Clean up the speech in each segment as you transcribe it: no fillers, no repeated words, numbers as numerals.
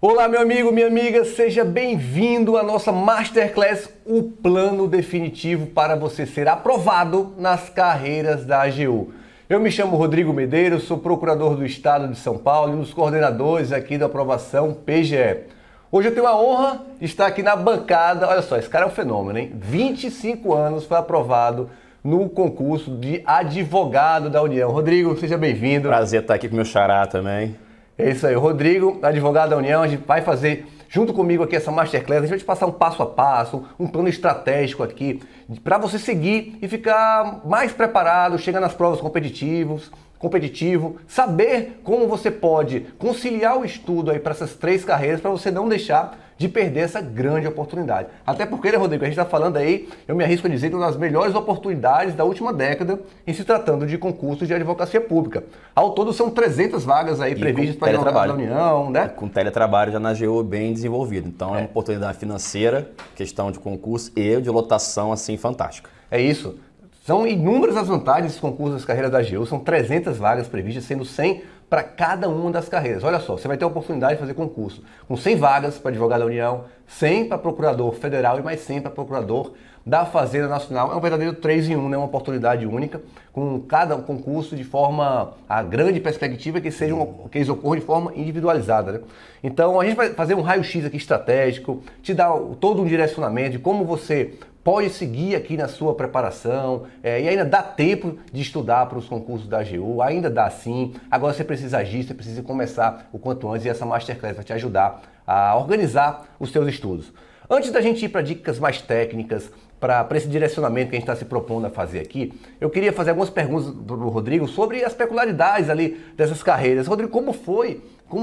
Olá, meu amigo, minha amiga, seja bem-vindo à nossa Masterclass, o plano definitivo para você ser aprovado nas carreiras da AGU. Eu me chamo Rodrigo Medeiros, sou procurador do Estado de São Paulo e um dos coordenadores aqui da aprovação PGE. Hoje eu tenho a honra de estar aqui na bancada, olha só, esse cara é um fenômeno, hein? 25 anos foi aprovado no concurso de advogado da União. Rodrigo, seja bem-vindo. Prazer estar aqui com o meu xará também. É isso aí, Rodrigo, advogado da União, a gente vai fazer junto comigo aqui essa Masterclass, a gente vai te passar um passo a passo, um plano estratégico aqui, para você seguir e ficar mais preparado, chegar nas provas competitivo, saber como você pode conciliar o estudo aí para essas três carreiras, para você não deixar de perder essa grande oportunidade. Até porque, né, Rodrigo, a gente está falando aí, eu me arrisco a dizer, que uma das melhores oportunidades da última década em se tratando de concursos de advocacia pública. Ao todo são 300 vagas aí previstas para advogado da União, né? Com teletrabalho já na AGU bem desenvolvido. Então é uma oportunidade financeira, questão de concurso e de lotação assim fantástica. É isso. São inúmeras as vantagens dos concursos das carreiras da AGU, são 300 vagas previstas, sendo 100 para cada uma das carreiras. Olha só, você vai ter a oportunidade de fazer concurso com 100 vagas para advogado da União, 100 para procurador federal e mais 100 para procurador da Fazenda Nacional. É um verdadeiro 3 em 1, né? Uma oportunidade única, com cada concurso de forma, a grande perspectiva é que que eles ocorram de forma individualizada, né? Então a gente vai fazer um raio-x aqui estratégico, te dar todo um direcionamento de como você pode seguir aqui na sua preparação e ainda dá tempo de estudar para os concursos da AGU, ainda dá sim. Agora você precisa agir, você precisa começar o quanto antes e essa Masterclass vai te ajudar a organizar os seus estudos. Antes da gente ir para dicas mais técnicas, para esse direcionamento que a gente está se propondo a fazer aqui, eu queria fazer algumas perguntas para o Rodrigo sobre as peculiaridades ali dessas carreiras. Rodrigo, como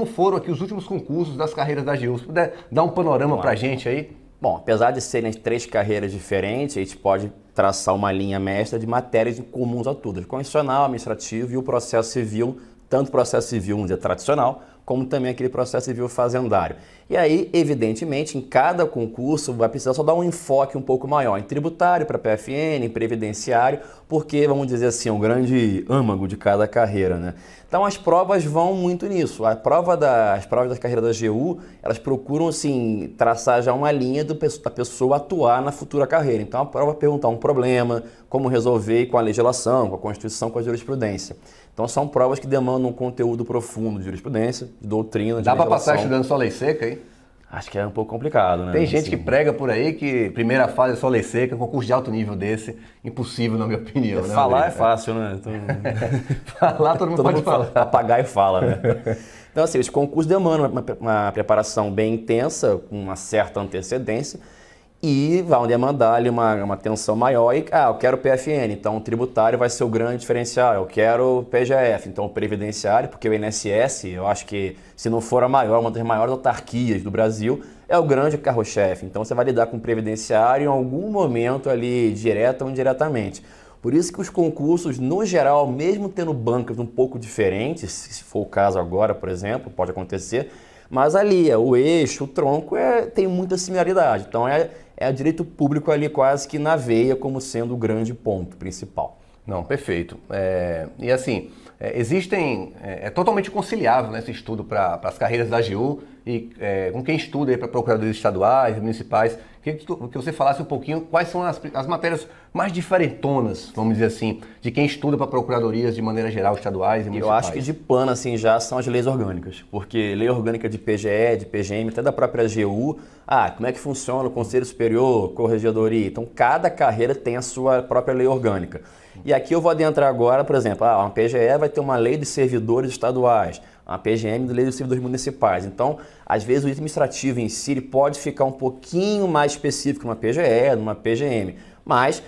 foram aqui os últimos concursos das carreiras da AGU? Se puder dar um panorama para a gente aí. Bom, apesar de serem três carreiras diferentes, a gente pode traçar uma linha mestra de matérias comuns a todas. Constitucional, administrativo e o processo civil, tanto o processo civil, vamos dizer, tradicional, como também aquele processo civil fazendário. E aí, evidentemente, em cada concurso vai precisar só dar um enfoque um pouco maior em tributário, para PFN, em previdenciário, porque, vamos dizer assim, é um grande âmago de cada carreira, né? Então as provas vão muito nisso. As provas das carreiras da AGU, elas procuram, assim, traçar já uma linha da pessoa atuar na futura carreira. Então a prova vai perguntar um problema, como resolver com a legislação, com a Constituição, com a jurisprudência. Então são provas que demandam um conteúdo profundo de jurisprudência, de doutrina, de Dá para legislação. passar estudando só lei seca aí? Acho que é um pouco complicado, né? Tem gente assim, que prega por aí que primeira fase é só lei seca, um concurso de alto nível desse, impossível na minha opinião. Né, falar Rodrigo? é fácil, né? Então... Falar todo mundo pode falar. Apagar e fala, né? Então, assim, os concursos demandam uma preparação bem intensa, com uma certa antecedência, e vão demandar ali uma atenção maior. E, eu quero PFN, então o tributário vai ser o grande diferencial. Eu quero PGF, então o previdenciário, porque o INSS, eu acho que se não for a maior, uma das maiores autarquias do Brasil, é o grande carro-chefe. Então você vai lidar com o previdenciário em algum momento ali, direta ou indiretamente. Por isso que os concursos, no geral, mesmo tendo bancas um pouco diferentes, se for o caso agora, por exemplo, pode acontecer, mas ali, o eixo, o tronco, tem muita similaridade. Então é direito público ali quase que na veia como sendo o grande ponto principal. Não, perfeito. E assim, é totalmente conciliável, né, esse estudo para as carreiras da AGU e com quem estuda para procuradores estaduais, municipais. Queria que você falasse um pouquinho quais são as matérias mais diferentonas, vamos dizer assim, de quem estuda para procuradorias de maneira geral, estaduais e municipais. Eu acho que de pano, assim, já são as leis orgânicas, porque lei orgânica de PGE, de PGM, até da própria AGU, como é que funciona o Conselho Superior, Corregedoria, então cada carreira tem a sua própria lei orgânica. E aqui eu vou adentrar agora, por exemplo, uma PGE vai ter uma lei de servidores estaduais, uma PGM da lei dos servidores municipais. Então, às vezes o item administrativo em si ele pode ficar um pouquinho mais específico numa PGE, numa PGM, mas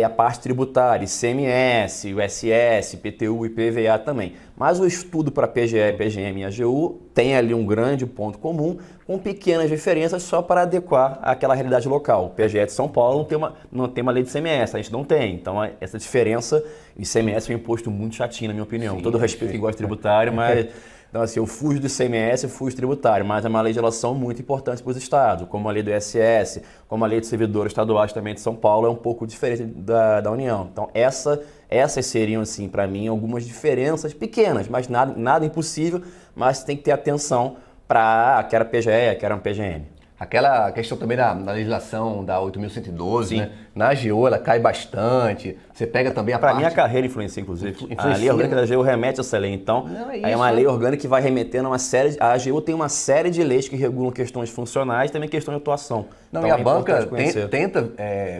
a parte tributária, ICMS, USS, IPTU e IPVA também. Mas o estudo para PGE, PGM e AGU tem ali um grande ponto comum, com pequenas diferenças só para adequar àquela realidade local. O PGE de São Paulo não tem uma lei de ICMS, a gente não tem. Então, essa diferença, o ICMS é um imposto muito chatinho, na minha opinião. Sim, todo respeito a quem gosta de tributário, mas... Então, assim, eu fujo do ICMS, eu fujo tributário, mas é uma legislação muito importante para os estados, como a lei do ISS, como a lei de servidores estaduais também de São Paulo, é um pouco diferente da União. Então, essas seriam, assim, para mim, algumas diferenças pequenas, mas nada impossível, mas tem que ter atenção para que era PGE, que era um PGM. Aquela questão também da legislação da 8.112, né? Na AGU ela cai bastante. Você pega também a Para parte... mim a carreira influencia, inclusive. Influencia, A lei orgânica né? da AGU remete a essa lei. Então, Não, é aí é isso, uma né? lei orgânica que vai remetendo a uma série... A AGU tem uma série de leis que regulam questões funcionais e também questão de atuação. Não, então, e a é banca importante conhecer. tenta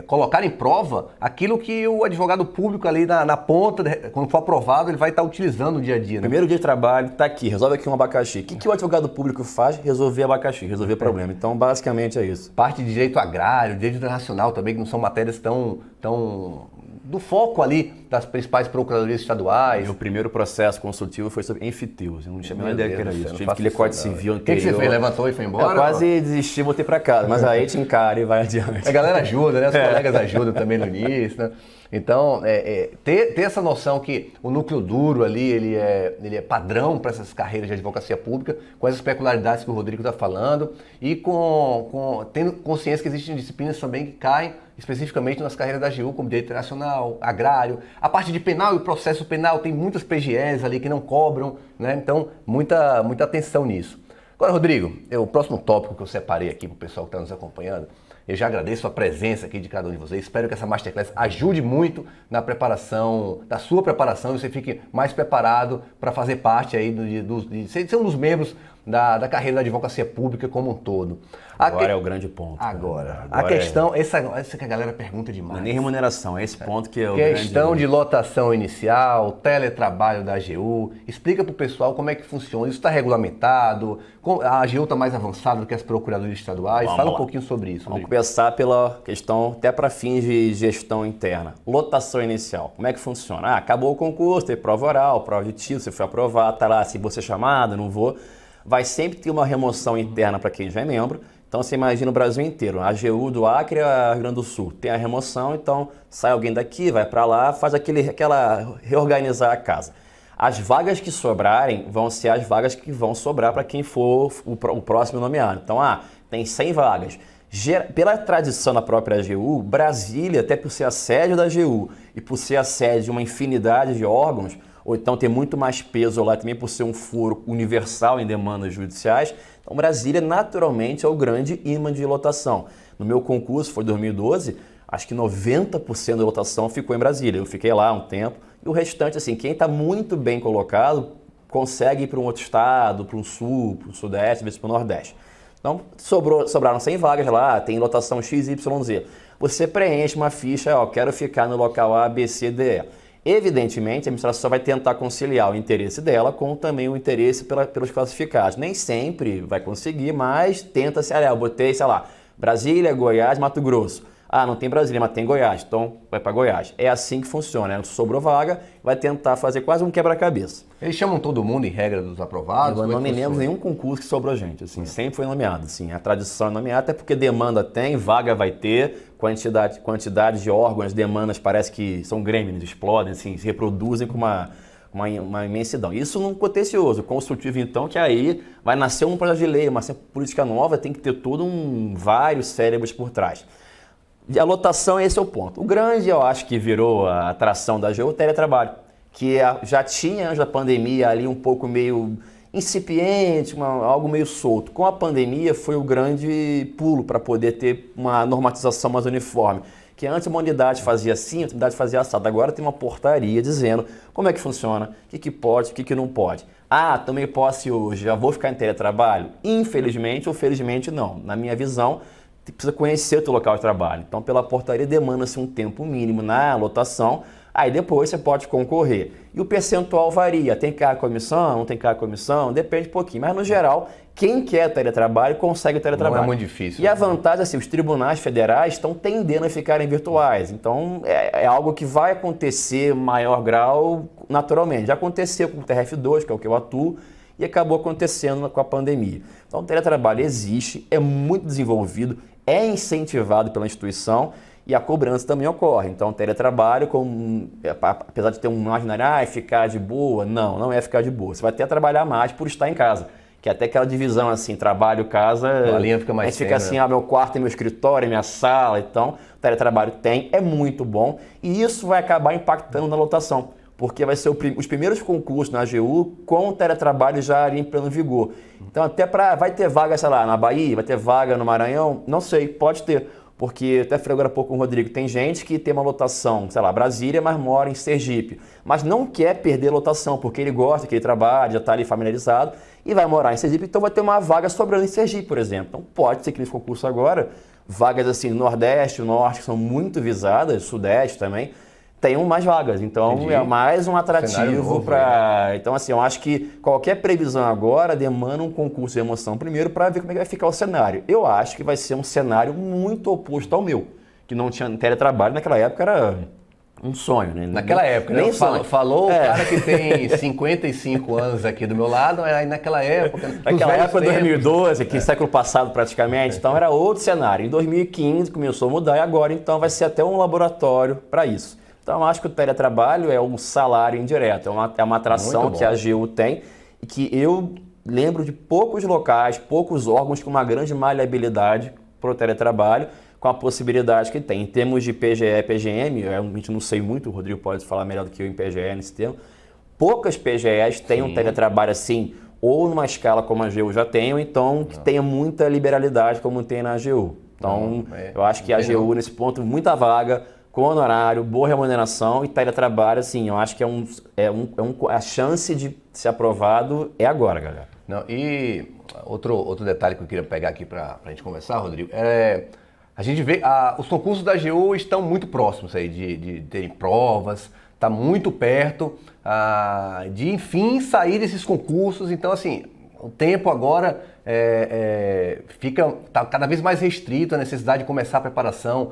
colocar em prova aquilo que o advogado público ali na ponta, quando for aprovado, ele vai estar utilizando no dia a dia. Né? Primeiro dia de trabalho, tá aqui, resolve aqui um abacaxi. O que o advogado público faz? Resolver abacaxi, resolver problema. Então, basicamente é isso. Parte de direito agrário, direito internacional também, que não são matérias tão do foco ali das principais procuradorias estaduais. Meu primeiro processo consultivo foi sobre enfiteus. Eu não tinha a menor Meu ideia que era Deus do isso. céu, Tive não que ler faço Código isso, não. Civil O que você anterior. fez? Levantou e foi embora? Eu quase desisti e voltei pra casa. Mas aí te encara e vai adiante. A galera ajuda, né? Os colegas ajudam também no início, né? Então, ter essa noção que o núcleo duro ali, ele é padrão para essas carreiras de advocacia pública, com essas peculiaridades que o Rodrigo está falando, e tendo consciência que existem disciplinas também que caem especificamente nas carreiras da AGU, como direito internacional, agrário. A parte de penal e processo penal, tem muitas PGEs ali que não cobram, né? Então, muita atenção nisso. Agora, Rodrigo, o próximo tópico que eu separei aqui para o pessoal que está nos acompanhando, eu já agradeço a presença aqui de cada um de vocês. Espero que essa Masterclass ajude muito na preparação, da sua preparação, e você fique mais preparado para fazer parte aí de ser um dos membros da carreira da advocacia pública como um todo. Agora é o grande ponto. Agora a questão, essa que a galera pergunta demais. Não é nem remuneração, é esse ponto que é o Questão grande... de lotação inicial, teletrabalho da AGU. Explica para o pessoal como é que funciona. Isso está regulamentado? A AGU está mais avançada do que as procuradorias estaduais? Vamos Fala lá. um pouquinho sobre isso, Vamos Rodrigo. começar pela questão, até para fins de gestão interna. Lotação inicial, como é que funciona? Acabou o concurso, teve prova oral, prova de título, você foi aprovado, tá lá, se você é chamado, não vou. Vai sempre ter uma remoção interna para quem já é membro. Então você imagina o Brasil inteiro, a AGU do Acre a Rio Grande do Sul. Tem a remoção, então sai alguém daqui, vai para lá, faz aquela reorganizar a casa. As vagas que sobrarem vão ser as vagas que vão sobrar para quem for o próximo nomeado. Então, tem 100 vagas. Pela tradição da própria AGU, Brasília, até por ser a sede da AGU e por ser a sede de uma infinidade de órgãos, ou então ter muito mais peso lá também por ser um foro universal em demandas judiciais, então Brasília naturalmente é o grande imã de lotação. No meu concurso, foi 2012, acho que 90% da lotação ficou em Brasília. Eu fiquei lá um tempo e o restante, assim, quem está muito bem colocado consegue ir para um outro estado, para um sul, para o sudeste, às vezes para o nordeste. Então, sobraram 100 vagas lá, tem lotação XYZ. Você preenche uma ficha, quero ficar no local A, B, C, D, E. Evidentemente, a administração vai tentar conciliar o interesse dela com também o interesse pelos classificados. Nem sempre vai conseguir, mas tenta-se, eu botei, sei lá, Brasília, Goiás, Mato Grosso. Não tem Brasília, mas tem Goiás, então vai para Goiás. É assim que funciona, né? Sobrou vaga, vai tentar fazer quase um quebra-cabeça. Eles chamam todo mundo em regra dos aprovados? Eu não me lembro nenhum concurso que sobrou gente, assim, sempre foi nomeado, assim, a tradição é nomear, até porque demanda tem, vaga vai ter, quantidade de órgãos, demandas parece que são grêmios, explodem, assim, se reproduzem com uma imensidão. Isso num contencioso, consultivo então, que aí vai nascer um projeto de lei, uma política nova, tem que ter vários cérebros por trás. E a lotação, esse é o ponto. O grande, eu acho que virou a atração da AGU, o teletrabalho, que já tinha antes da pandemia ali um pouco meio incipiente, algo meio solto. Com a pandemia foi o grande pulo para poder ter uma normatização mais uniforme. Que antes uma unidade fazia assim, outra unidade fazia assado. Agora tem uma portaria dizendo como é que funciona, o que pode, o que não pode. Tomei posse hoje, já vou ficar em teletrabalho? Infelizmente ou felizmente não. Na minha visão, você precisa conhecer o teu local de trabalho. Então, pela portaria, demanda-se um tempo mínimo na lotação, aí depois você pode concorrer. E o percentual varia, tem cargo comissão, não tem cargo comissão, depende um pouquinho. Mas, no geral, quem quer teletrabalho, consegue teletrabalho. Não é muito difícil. E a vantagem, assim, os tribunais federais estão tendendo a ficarem virtuais. Então, é algo que vai acontecer em maior grau naturalmente. Já aconteceu com o TRF2, que é o que eu atuo, e acabou acontecendo com a pandemia. Então, o teletrabalho existe, é muito desenvolvido, é incentivado pela instituição e a cobrança também ocorre. Então, o teletrabalho, apesar de ter um imaginário, ficar de boa, não é ficar de boa. Você vai até trabalhar mais por estar em casa. Que é até aquela divisão assim, trabalho, casa, a linha fica mais a gente fica assim, meu quarto é meu escritório, é minha sala, então o teletrabalho é muito bom e isso vai acabar impactando na lotação. porque vai ser os primeiros concursos na AGU com o teletrabalho já ali em pleno vigor. Então, vai ter vaga, sei lá, na Bahia, vai ter vaga no Maranhão? Não sei, pode ter. Porque, até falei agora há pouco com o Rodrigo, tem gente que tem uma lotação, sei lá, Brasília, mas mora em Sergipe. Mas não quer perder lotação, porque ele gosta, que ele trabalha, já está ali familiarizado, e vai morar em Sergipe, então vai ter uma vaga sobrando em Sergipe, por exemplo. Então pode ser que nesse concurso agora, vagas assim no Nordeste, no Norte, que são muito visadas, Sudeste também, tenham mais vagas. Então Entendi. É mais um atrativo para... Então assim, eu acho que qualquer previsão agora demanda um concurso de emoção primeiro para ver como é que vai ficar o cenário. Eu acho que vai ser um cenário muito oposto ao meu, que não tinha teletrabalho naquela época, era um sonho, né? Naquela época, nem né? sonho. Falou o cara que tem 55 anos aqui do meu lado, aí naquela época... Naquela época, 2012, que século passado praticamente, então era outro cenário. Em 2015 começou a mudar e agora então vai ser até um laboratório para isso. Então eu acho que o teletrabalho é um salário indireto, é uma atração que a AGU tem e que eu lembro de poucos locais, poucos órgãos com uma grande maleabilidade para o teletrabalho, com a possibilidade que tem. Em termos de PGE e PGM, eu realmente não sei muito, o Rodrigo pode falar melhor do que eu em PGE nesse tema, poucas PGEs têm um teletrabalho assim, ou numa escala como a AGU já tem, ou então que tenha muita liberalidade como tem na AGU. Então, eu acho que a AGU, nesse ponto, muita vaga, com honorário, boa remuneração e teletrabalho, assim, eu acho que a chance de ser aprovado é agora, galera. Não, e outro detalhe que eu queria pegar aqui para a gente conversar, Rodrigo, a gente vê, os concursos da AGU estão muito próximos aí de terem provas, está muito perto de, enfim, sair desses concursos. Então, assim, o tempo agora tá cada vez mais restrito, a necessidade de começar a preparação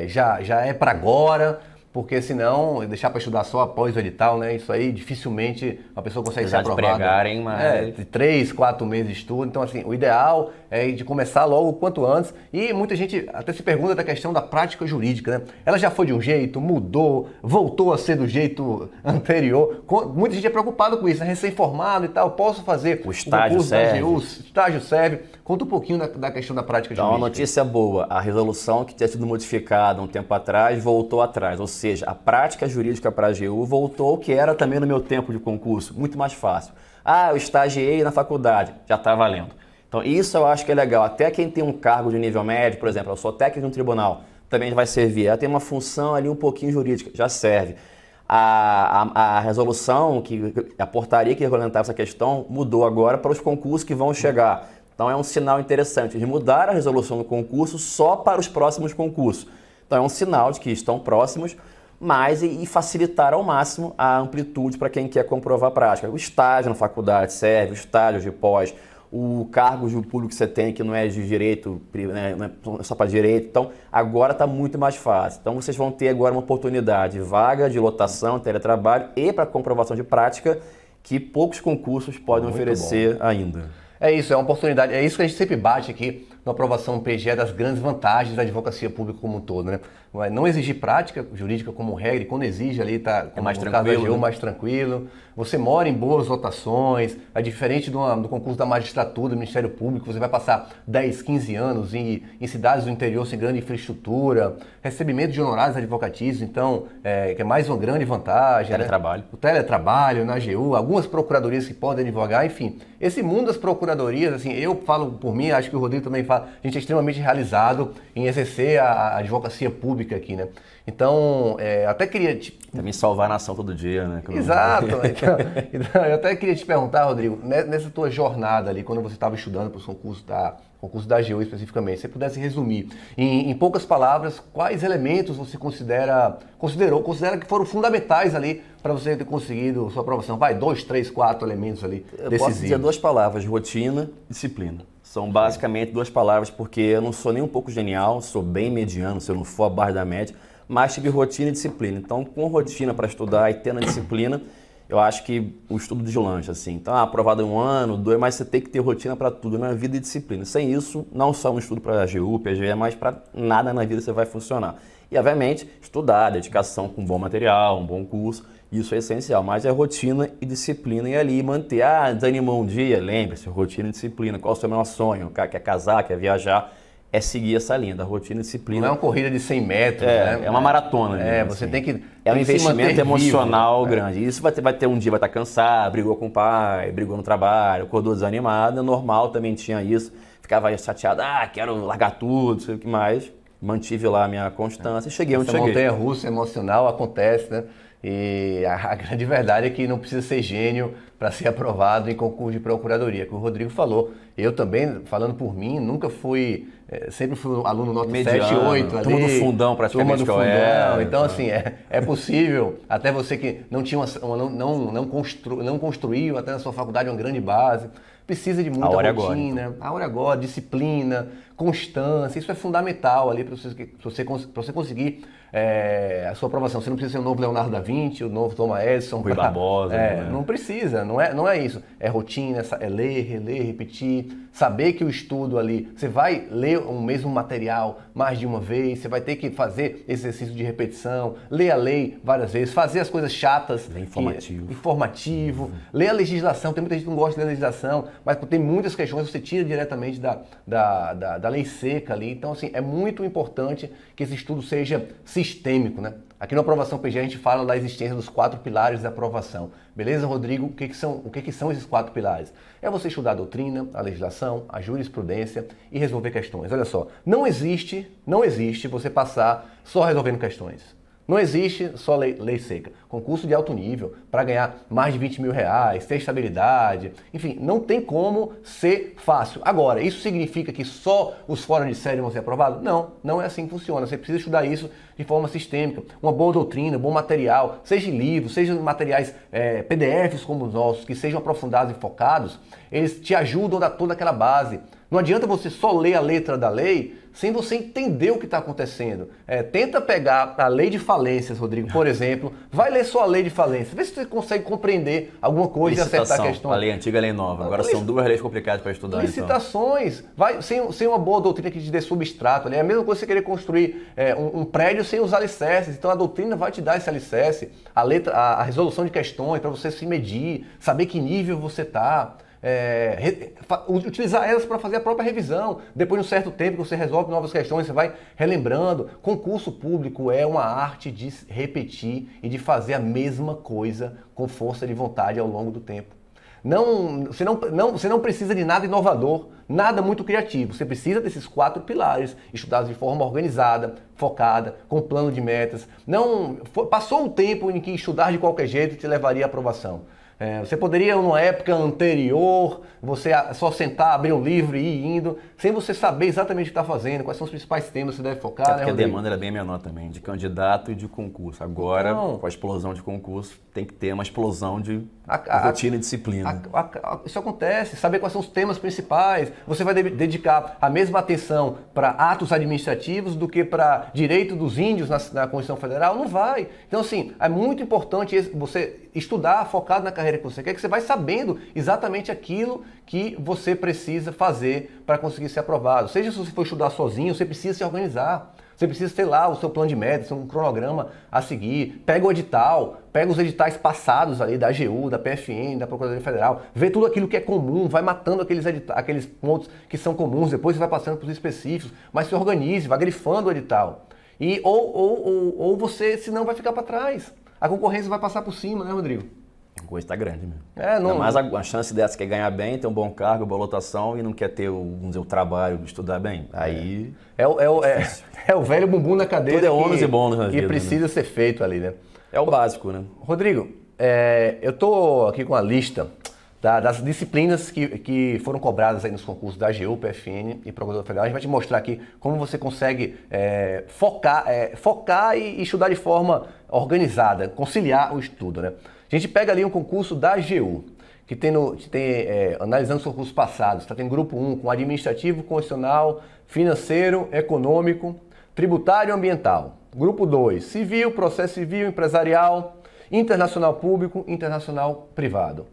já é para agora, porque senão deixar para estudar só após o edital, né? Isso aí dificilmente a pessoa consegue ser aprovada. De 3, 4 meses de estudo. Então, assim, o ideal é de começar logo o quanto antes. E muita gente até se pergunta da questão da prática jurídica, né? Ela já foi de um jeito, mudou, voltou a ser do jeito anterior. Muita gente é preocupada com isso, né? Recém-formado e tal, posso fazer o estágio serve. O estágio serve. Conta um pouquinho da questão da prática jurídica. Então, uma notícia boa, a resolução que tinha sido modificada um tempo atrás voltou atrás, ou seja, a prática jurídica para a AGU voltou ao que era também no meu tempo de concurso, muito mais fácil. Eu estagiei na faculdade, já está valendo. Então isso eu acho que é legal, até quem tem um cargo de nível médio, por exemplo, eu sou técnico de um tribunal, também vai servir. Ela tem uma função ali um pouquinho jurídica, já serve. A resolução, a portaria que regulamentava essa questão mudou agora para os concursos que vão chegar. Então é um sinal interessante de mudar a resolução do concurso só para os próximos concursos. Então é um sinal de que estão próximos, mas e facilitar ao máximo a amplitude para quem quer comprovar a prática. O estágio na faculdade serve, o estágio de pós, o cargo de público que você tem que não é de direito, né, não é só para direito. Então agora está muito mais fácil. Então vocês vão ter agora uma oportunidade de vaga, de lotação, teletrabalho e para comprovação de prática que poucos concursos podem oferecer ainda. É isso, é uma oportunidade, é isso que a gente sempre bate aqui na aprovação PGE, das grandes vantagens da advocacia pública como um todo, né? Não exigir prática jurídica como regra, e quando exige ali está mais tranquilo, mais tranquilo. Você mora em boas lotações, é diferente do concurso da magistratura, do Ministério Público, você vai passar 10, 15 anos em cidades do interior sem grande infraestrutura, recebimento de honorários advocatícios, então, que é mais uma grande vantagem. Teletrabalho. Né? O teletrabalho na AGU, algumas procuradorias que podem advogar, enfim. Esse mundo das procuradorias, assim, eu falo por mim, acho que o Rodrigo também fala, a gente é extremamente realizado em exercer a advocacia pública aqui, né? Então, até queria... Também salvar a nação todo dia, né? Exato. Então, eu até queria te perguntar, Rodrigo, nessa tua jornada ali, quando você estava estudando para os concursos da AGU especificamente, se você pudesse resumir, em poucas palavras, quais elementos você considera que foram fundamentais ali para você ter conseguido sua aprovação? 2, 3, 4 elementos ali decisivos. Eu posso dizer 2 palavras, rotina e disciplina. São basicamente 2 palavras, porque eu não sou nem um pouco genial, sou bem mediano, se eu não for abaixo da média, mas tive rotina e disciplina. Então, com rotina para estudar e tendo a disciplina, eu acho que o estudo deslancha, assim. Então, aprovado em 1 ano, 2, mas você tem que ter rotina para tudo na vida e disciplina. Sem isso, não só no estudo para AGU, PGE, mas para nada na vida você vai funcionar. E, obviamente, estudar, dedicação com bom material, um bom curso, isso é essencial. Mas é rotina e disciplina e ali manter. Desanimou um dia, lembre-se, rotina e disciplina. Qual é o seu maior sonho? O cara quer casar, quer viajar. é seguir essa linha da rotina e disciplina. Não é uma corrida de 100 metros, né? É uma maratona. Você assim. tem que É um tem que se investimento manter emocional vivo, grande. Isso vai ter um dia, vai estar cansado, brigou com o pai, brigou no trabalho, acordou desanimado. É normal, também tinha isso. Ficava chateado, quero largar tudo, não sei o que mais. Mantive lá a minha constância e cheguei onde Essa cheguei. montanha-russa emocional acontece, né? E a grande verdade é que não precisa ser gênio para ser aprovado em concurso de procuradoria, que o Rodrigo falou. Eu também, falando por mim, nunca fui, sempre fui um aluno nota 7, 8 ali. Turma do fundão praticamente. Turma do fundão. Então, assim, é possível, até você que não tinha não construiu até na sua faculdade uma grande base, precisa de muita rotina, agora, então. A hora agora, disciplina, constância, isso é fundamental ali para você conseguir a sua aprovação. Você não precisa ser o novo Leonardo da Vinci, o novo Thomas Edison. Rui Barbosa. Não precisa, não é isso. É rotina, é ler, reler, repetir, saber que o estudo ali, você vai ler o mesmo material mais de uma vez, você vai ter que fazer exercício de repetição, ler a lei várias vezes, fazer as coisas chatas. Ler informativo. Informativo. Ler a legislação, tem muita gente que não gosta de ler a legislação, mas tem muitas questões que você tira diretamente da lei seca ali. Então, assim, é muito importante que esse estudo seja sistêmico, né? Aqui no Aprovação PG a gente fala da existência dos 4 pilares da aprovação. Beleza, Rodrigo? O que são esses 4 pilares? É você estudar a doutrina, a legislação, a jurisprudência e resolver questões. Olha só, não existe você passar só resolvendo questões. Não existe só lei seca. Concurso de alto nível, para ganhar mais de 20 mil reais, ter estabilidade, enfim, não tem como ser fácil. Agora, isso significa que só os fora de série vão ser aprovados? Não, não é assim que funciona. Você precisa estudar isso de forma sistêmica. Uma boa doutrina, bom material, seja em livros, seja em materiais PDFs como os nossos, que sejam aprofundados e focados, eles te ajudam a dar toda aquela base. Não adianta você só ler a letra da lei sem você entender o que está acontecendo. Tenta pegar a lei de falências, Rodrigo, por exemplo. Vai ler só a lei de falências. Vê se você consegue compreender alguma coisa e acertar a questão. A lei antiga e a lei nova. Agora são 2 leis complicadas para estudar. Licitações. Então. Vai, sem uma boa doutrina que te dê substrato. É a mesma coisa que você querer construir um prédio sem os alicerces. Então a doutrina vai te dar esse alicerce. A resolução de questões para você se medir, saber que nível você está. Utilizar elas para fazer a própria revisão. Depois de um certo tempo que você resolve novas questões, você vai relembrando. Concurso público é uma arte de repetir e de fazer a mesma coisa com força de vontade ao longo do tempo. Você não precisa de nada inovador, nada muito criativo. Você precisa desses 4 pilares, estudados de forma organizada, focada, com plano de metas. Passou um tempo em que estudar de qualquer jeito te levaria à aprovação. Você poderia, numa época anterior, você só sentar, abrir um livro e ir indo, sem você saber exatamente o que está fazendo, quais são os principais temas que você deve focar. Porque a demanda era bem menor também, de candidato e de concurso. Agora, com a explosão de concurso, tem que ter uma explosão de rotina e disciplina. Isso acontece, saber quais são os temas principais. Você vai dedicar a mesma atenção para atos administrativos do que para direito dos índios na Constituição Federal? Não vai. Então, assim, é muito importante você estudar focado na carreira que você quer, que você vai sabendo exatamente aquilo que você precisa fazer para conseguir ser aprovado. Seja se você for estudar sozinho, você precisa se organizar. Você precisa ter lá o seu plano de metas, um cronograma a seguir. Pega o edital, pega os editais passados ali da AGU, da PFN, da Procuradoria Federal. Vê tudo aquilo que é comum, vai matando aqueles pontos que são comuns, depois você vai passando para os específicos. Mas se organize, vai grifando o edital. Ou você, senão, vai ficar para trás. A concorrência vai passar por cima, né, Rodrigo? A coisa está grande mesmo. Mas a chance dessa quer ganhar bem, ter um bom cargo, boa lotação e não quer ter o trabalho de estudar bem. Aí é o velho bumbum na cadeira. Tudo é ônus e bônus na vida, precisa ser feito ali, né? É o básico, né? Rodrigo, eu tô aqui com a lista das disciplinas que foram cobradas aí nos concursos da AGU, PFN e Procuradoria Federal. A gente vai te mostrar aqui como você consegue focar e estudar de forma organizada, conciliar o estudo, né? A gente pega ali um concurso da AGU, que tem analisando os concursos passados, tem grupo 1 com administrativo, constitucional, financeiro, econômico, tributário e ambiental. Grupo 2, civil, processo civil, empresarial, internacional público, internacional privado.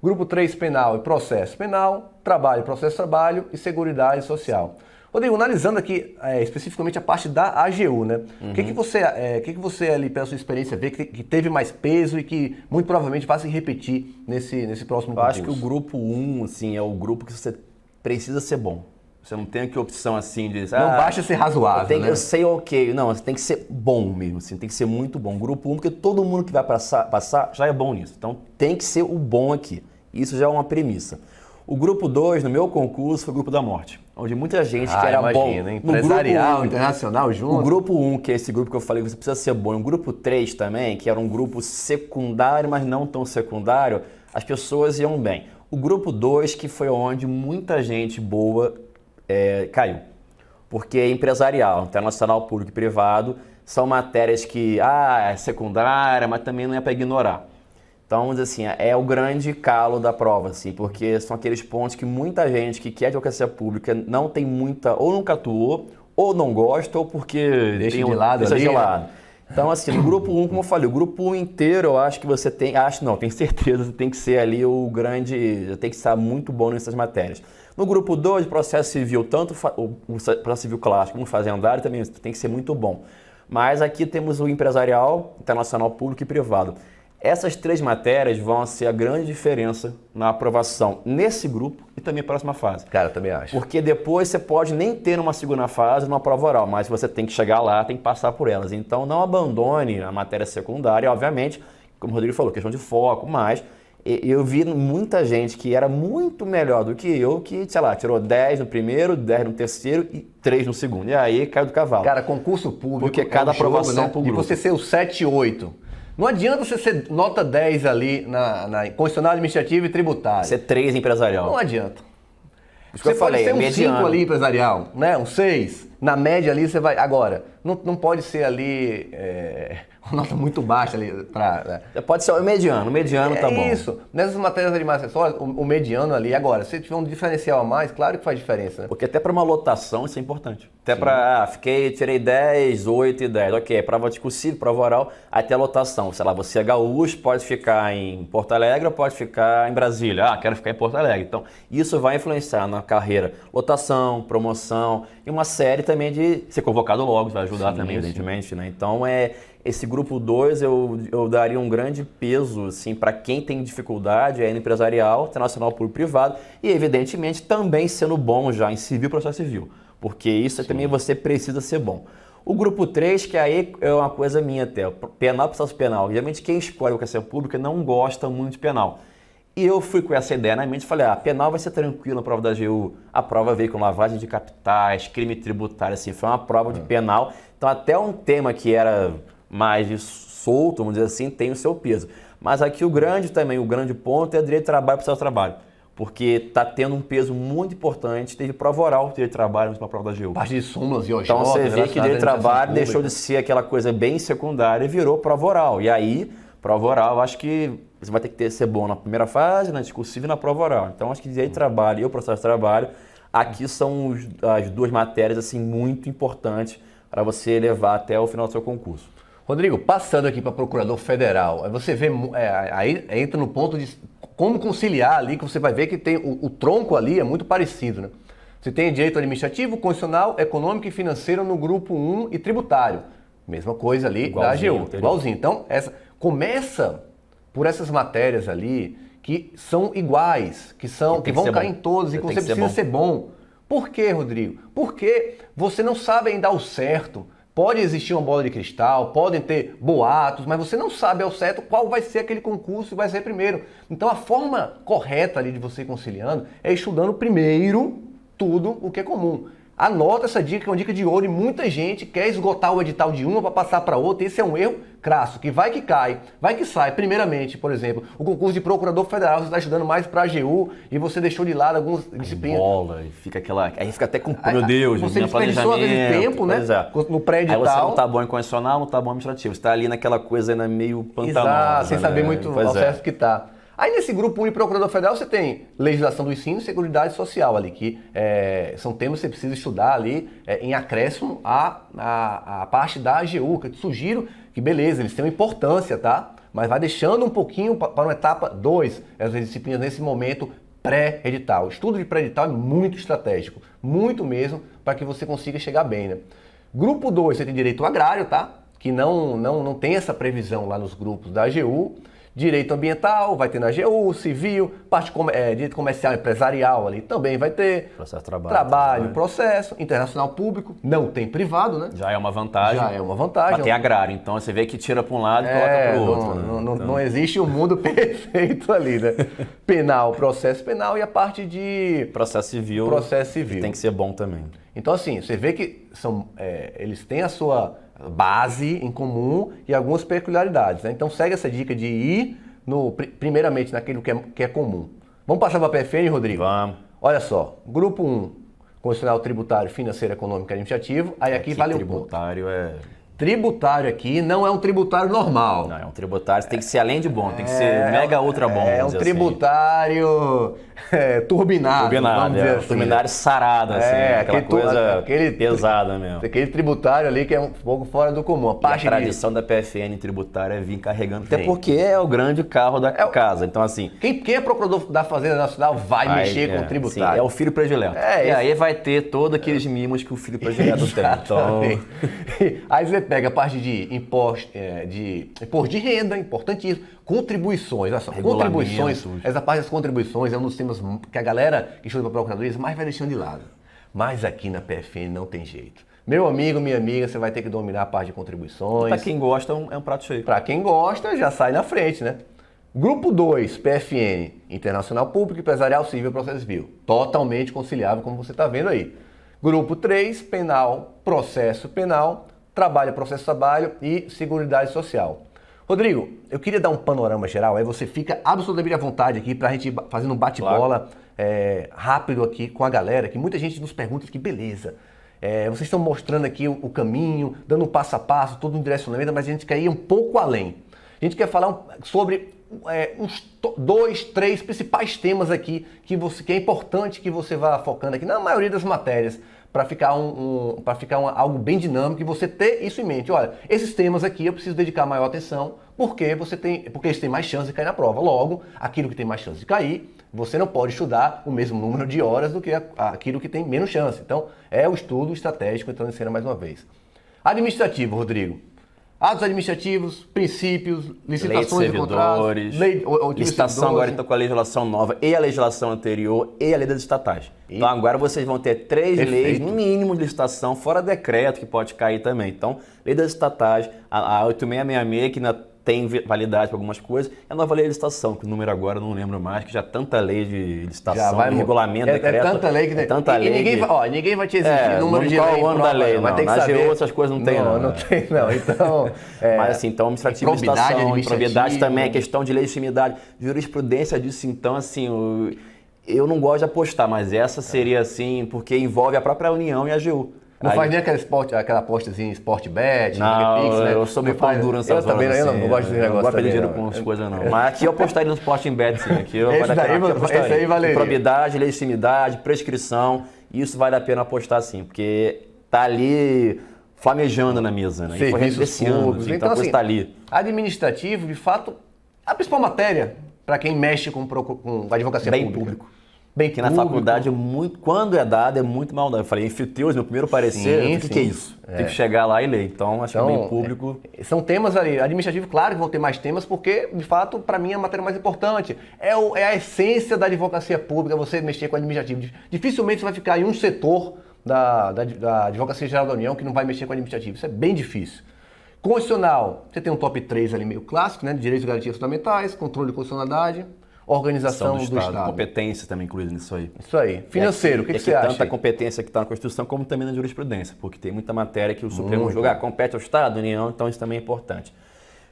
Grupo 3, penal e processo penal, trabalho, processo trabalho e seguridade social. Rodrigo, analisando aqui especificamente a parte da AGU, né? O que você ali, pela sua experiência, vê que teve mais peso e que muito provavelmente vai se repetir nesse próximo concurso? Eu acho que o grupo 1, assim, é o grupo que você precisa ser bom. Você não tem que opção assim de... Não basta ser razoável, né? Eu sei ok. Não, você tem que ser bom mesmo, assim, tem que ser muito bom. Grupo 1, porque todo mundo que vai passar já é bom nisso. Então tem que ser o bom aqui. Isso já é uma premissa. O grupo 2, no meu concurso, foi o grupo da morte. Onde muita gente que era imagina, bom... Hein? Empresarial, grupo 1, internacional junto. O grupo 1, que é esse grupo que eu falei que você precisa ser bom. E o grupo 3 também, que era um grupo secundário, mas não tão secundário, as pessoas iam bem. O grupo 2, que foi onde muita gente boa caiu. Porque é empresarial, internacional, público e privado, são matérias que, é secundária, mas também não é para ignorar. Então, vamos dizer assim, é o grande calo da prova, assim, porque são aqueles pontos que muita gente que quer advocacia pública não tem muita, ou nunca atuou, ou não gosta, ou porque deixa tem de lado deixa ali, de lado. Então, assim, no grupo 1, como eu falei, o grupo 1 inteiro, eu acho que você tem... tenho certeza, você tem que ser ali o grande... Tem que estar muito bom nessas matérias. No grupo 2, processo civil, tanto o processo civil clássico como o fazendário, também tem que ser muito bom. Mas aqui temos o empresarial, internacional, público e privado. Essas 3 matérias vão ser a grande diferença na aprovação nesse grupo e também na próxima fase. Cara, eu também acho. Porque depois você pode nem ter uma segunda fase, uma prova oral, mas você tem que chegar lá, tem que passar por elas. Então não abandone a matéria secundária, obviamente, como o Rodrigo falou, questão de foco, mas eu vi muita gente que era muito melhor do que eu, que, sei lá, tirou 10 no primeiro, 10 no terceiro e 3 no segundo. E aí caiu do cavalo. Cara, concurso público porque cada aprovação por grupo. E você ser o 7 e 8. Não adianta você ser nota 10 ali na constitucional, administrativa e tributária. Ser 3 empresarial. Não adianta. Isso que eu falei, pode ser um 5 ali empresarial, né? Um 6. Na média ali você vai... Agora, não pode ser ali uma nota muito baixa ali para... Pode ser o mediano tá bom. É isso. Nessas matérias de mais acessórias, o mediano ali, agora, se tiver um diferencial a mais, claro que faz diferença, né? Porque até para uma lotação isso é importante. Até para, tirei 10, 8 e 10. Ok, prova discursiva, prova oral, até a lotação. Sei lá, você é gaúcho, pode ficar em Porto Alegre ou pode ficar em Brasília. Quero ficar em Porto Alegre. Então, isso vai influenciar na carreira. Lotação, promoção e uma série também de ser convocado logo, vai ajudar também, evidentemente, né? Então, esse grupo 2 eu daria um grande peso assim, para quem tem dificuldade no empresarial, internacional, público e privado e, evidentemente, também sendo bom já em civil e processo civil, porque isso também você precisa ser bom. O grupo 3, que aí é uma coisa minha até, penal e processo penal. Geralmente quem escolhe a advocacia pública não gosta muito de penal. E eu fui com essa ideia na mente e falei, penal vai ser tranquilo na prova da AGU. A prova veio com lavagem de capitais, crime tributário, assim, foi uma prova de penal. Então até um tema que era mais solto, vamos dizer assim, tem o seu peso. Mas aqui o grande ponto é direito de trabalho e processo de trabalho. Porque está tendo um peso muito importante, teve prova oral de direito de trabalho para a prova da AGU. Parte de súmulas e OJ. Então você vê que direito de trabalho deixou de ser aquela coisa bem secundária e virou prova oral. E aí, prova oral, eu acho que você vai ter que ser bom na primeira fase, na discursiva e na prova oral. Então acho que direito de trabalho e o processo de trabalho, aqui são as 2 matérias assim, muito importantes para você levar até o final do seu concurso. Rodrigo, passando aqui para procurador federal, você vê, aí entra no ponto de como conciliar ali, que você vai ver que tem o tronco ali é muito parecido, né? Você tem direito administrativo, constitucional, econômico e financeiro no grupo 1 e tributário. Mesma coisa ali igualzinho, da AGU, igualzinho. Então, começa por essas matérias ali que são iguais, que vão cair em todas e que você precisa ser bom. Por quê, Rodrigo? Porque você não sabe ainda ao certo. Pode existir uma bola de cristal, podem ter boatos, mas você não sabe ao certo qual vai ser aquele concurso que vai ser primeiro. Então a forma correta ali de você ir conciliando é estudando primeiro tudo o que é comum. Anota essa dica, que é uma dica de ouro e muita gente quer esgotar o edital de uma para passar para outra. Esse é um erro crasso, que vai que cai, vai que sai. Primeiramente, por exemplo, o concurso de procurador federal, você está estudando mais para a AGU e você deixou de lado algumas disciplinas. Bola, e fica aquela... Aí fica até com, meu Deus, você desperdiçou às vezes tempo, né? No pré-edital. Aí você não está bom em constitucional, não está bom em administrativo. Você está ali naquela coisa ainda meio pantanosa. Exato, sem saber muito ao certo que está. Aí nesse grupo 1 de Procurador Federal você tem legislação do ensino e seguridade social ali, que são temas que você precisa estudar ali em acréscimo à parte da AGU, que eu te sugiro que beleza, eles têm uma importância, tá? Mas vai deixando um pouquinho para uma etapa 2, essas disciplinas nesse momento pré-edital. O estudo de pré-edital é muito estratégico, muito mesmo, para que você consiga chegar bem, né? Grupo 2 você tem direito agrário, tá? Que não tem essa previsão lá nos grupos da AGU. Direito ambiental, vai ter na AGU, civil, parte direito comercial empresarial ali também vai ter. Processo de trabalho, processo, internacional público, não tem privado, né? Já é uma vantagem. Já é uma vantagem. Mas tem agrário, então você vê que tira para um lado e coloca para o outro. Não existe um mundo perfeito ali, né? Penal, processo penal e a parte de... Processo civil. Tem que ser bom também. Então, assim, você vê que eles têm a sua base em comum e algumas peculiaridades, né? Então, segue essa dica de ir, primeiramente, naquilo que é comum. Vamos passar para a PFN, Rodrigo? Vamos. Olha só, grupo 1, Constitucional Tributário, Financeiro, Econômico e Administrativo. Aí aqui vale um ponto. Tributário Tributário aqui não é um tributário normal. Não, é um tributário, tem que ser além de bom, tem que ser mega ultra bom. É um tributário turbinado, vamos dizer assim. Turbinado sarado, assim, aquela coisa pesada mesmo. Aquele tributário ali que é um pouco fora do comum. A tradição da PFN tributária é vir carregando, até porque é o grande carro da casa. Então, assim... Quem é procurador da Fazenda Nacional vai mexer com o tributário. Sim, é o filho predileto. E aí vai ter todos aquques mimos que o filho predileto tem. Então... Aí você pega a parte de imposto de renda, importantíssimo, contribuições, olha só, contribuições, essa parte das contribuições é um dos temas que a galera que estuda para procuradoria mais vai deixando de lado. Mas aqui na PFN não tem jeito. Meu amigo, minha amiga, você vai ter que dominar a parte de contribuições. Para quem gosta, é um prato cheio. Para quem gosta, já sai na frente, né? Grupo 2, PFN, Internacional Público, Empresarial, Civil e Processo Civil. Totalmente conciliável, como você está vendo aí. Grupo 3, Penal, Processo Penal, Trabalho, Processo Trabalho e Seguridade Social. Rodrigo, eu queria dar um panorama geral, aí você fica absolutamente à vontade aqui para a gente ir fazendo um bate-bola rápido aqui com a galera, que muita gente nos pergunta que beleza, vocês estão mostrando aqui o caminho, dando um passo a passo, todo um direcionamento, mas a gente quer ir um pouco além. A gente quer falar sobre uns 2, 3 principais temas aqui que é importante que você vá focando aqui na maioria das matérias, para ficar algo bem dinâmico e você ter isso em mente. Olha, esses temas aqui eu preciso dedicar maior atenção porque eles têm mais chance de cair na prova. Logo, aquilo que tem mais chance de cair, você não pode estudar o mesmo número de horas do que aquilo que tem menos chance. Então, é o estudo estratégico entrando em cena mais uma vez. Administrativo, Rodrigo. Atos administrativos, princípios, licitações de contratos, licitação agora está com a legislação nova e a legislação anterior e a lei das estatais. Então agora vocês vão ter 3 leis, no mínimo, de licitação, fora decreto que pode cair também. Então, lei das estatais, a 8666, que ainda tem validade para algumas coisas, é a nova lei de licitação, que o número agora eu não lembro mais, que já tanta lei de licitação, regulamento, decreto. Tanta lei que ninguém vai te exigir número de lei. Qual o ano da lei, vai ter que na saber. GO essas coisas não tem, não. Não tem, não. Então, mas assim, então, administrativo, licitação, improbidade também, a questão de legitimidade, jurisprudência disso, então, assim, eu não gosto de apostar, mas essa seria assim, porque envolve a própria União e a AGU. Não faz nem aquela apostazinha em Sportbet, Pix, né? Eu sou meio pau duro nessas horas. Eu também, eu não gosto desse negócio. Não gosto de dinheiro com as coisas, não. Mas aqui eu apostaria no Sporting Bet, sim. Aqui eu esse aí valeria. Improbidade, legitimidade, prescrição, isso vale a pena apostar sim, porque tá ali flamejando na mesa, né? Serviços públicos. Então a coisa tá ali. Administrativo, de fato, a principal matéria para quem mexe com a advocacia bem pública. Público. Bem que na faculdade, quando é dado, é muito mal dado. Eu falei, enfiteus, meu primeiro parecer, o que é isso? Tem que chegar lá e ler. Então, acho que é bem público. São temas ali, administrativo, claro que vão ter mais temas, porque, de fato, para mim, é a matéria mais importante. É a essência da advocacia pública, você mexer com o administrativo. Dificilmente você vai ficar em um setor da Advocacia Geral da União que não vai mexer com o administrativo. Isso é bem difícil. Constitucional, você tem um top 3 ali meio clássico, né? Direitos e garantias fundamentais, controle de constitucionalidade, organização do Estado. Competência também incluída nisso aí. Isso aí. Financeiro, o que você acha? Tanto a competência que está na Constituição como também na jurisprudência, porque tem muita matéria que o Supremo julga, compete ao Estado, à União, então isso também é importante.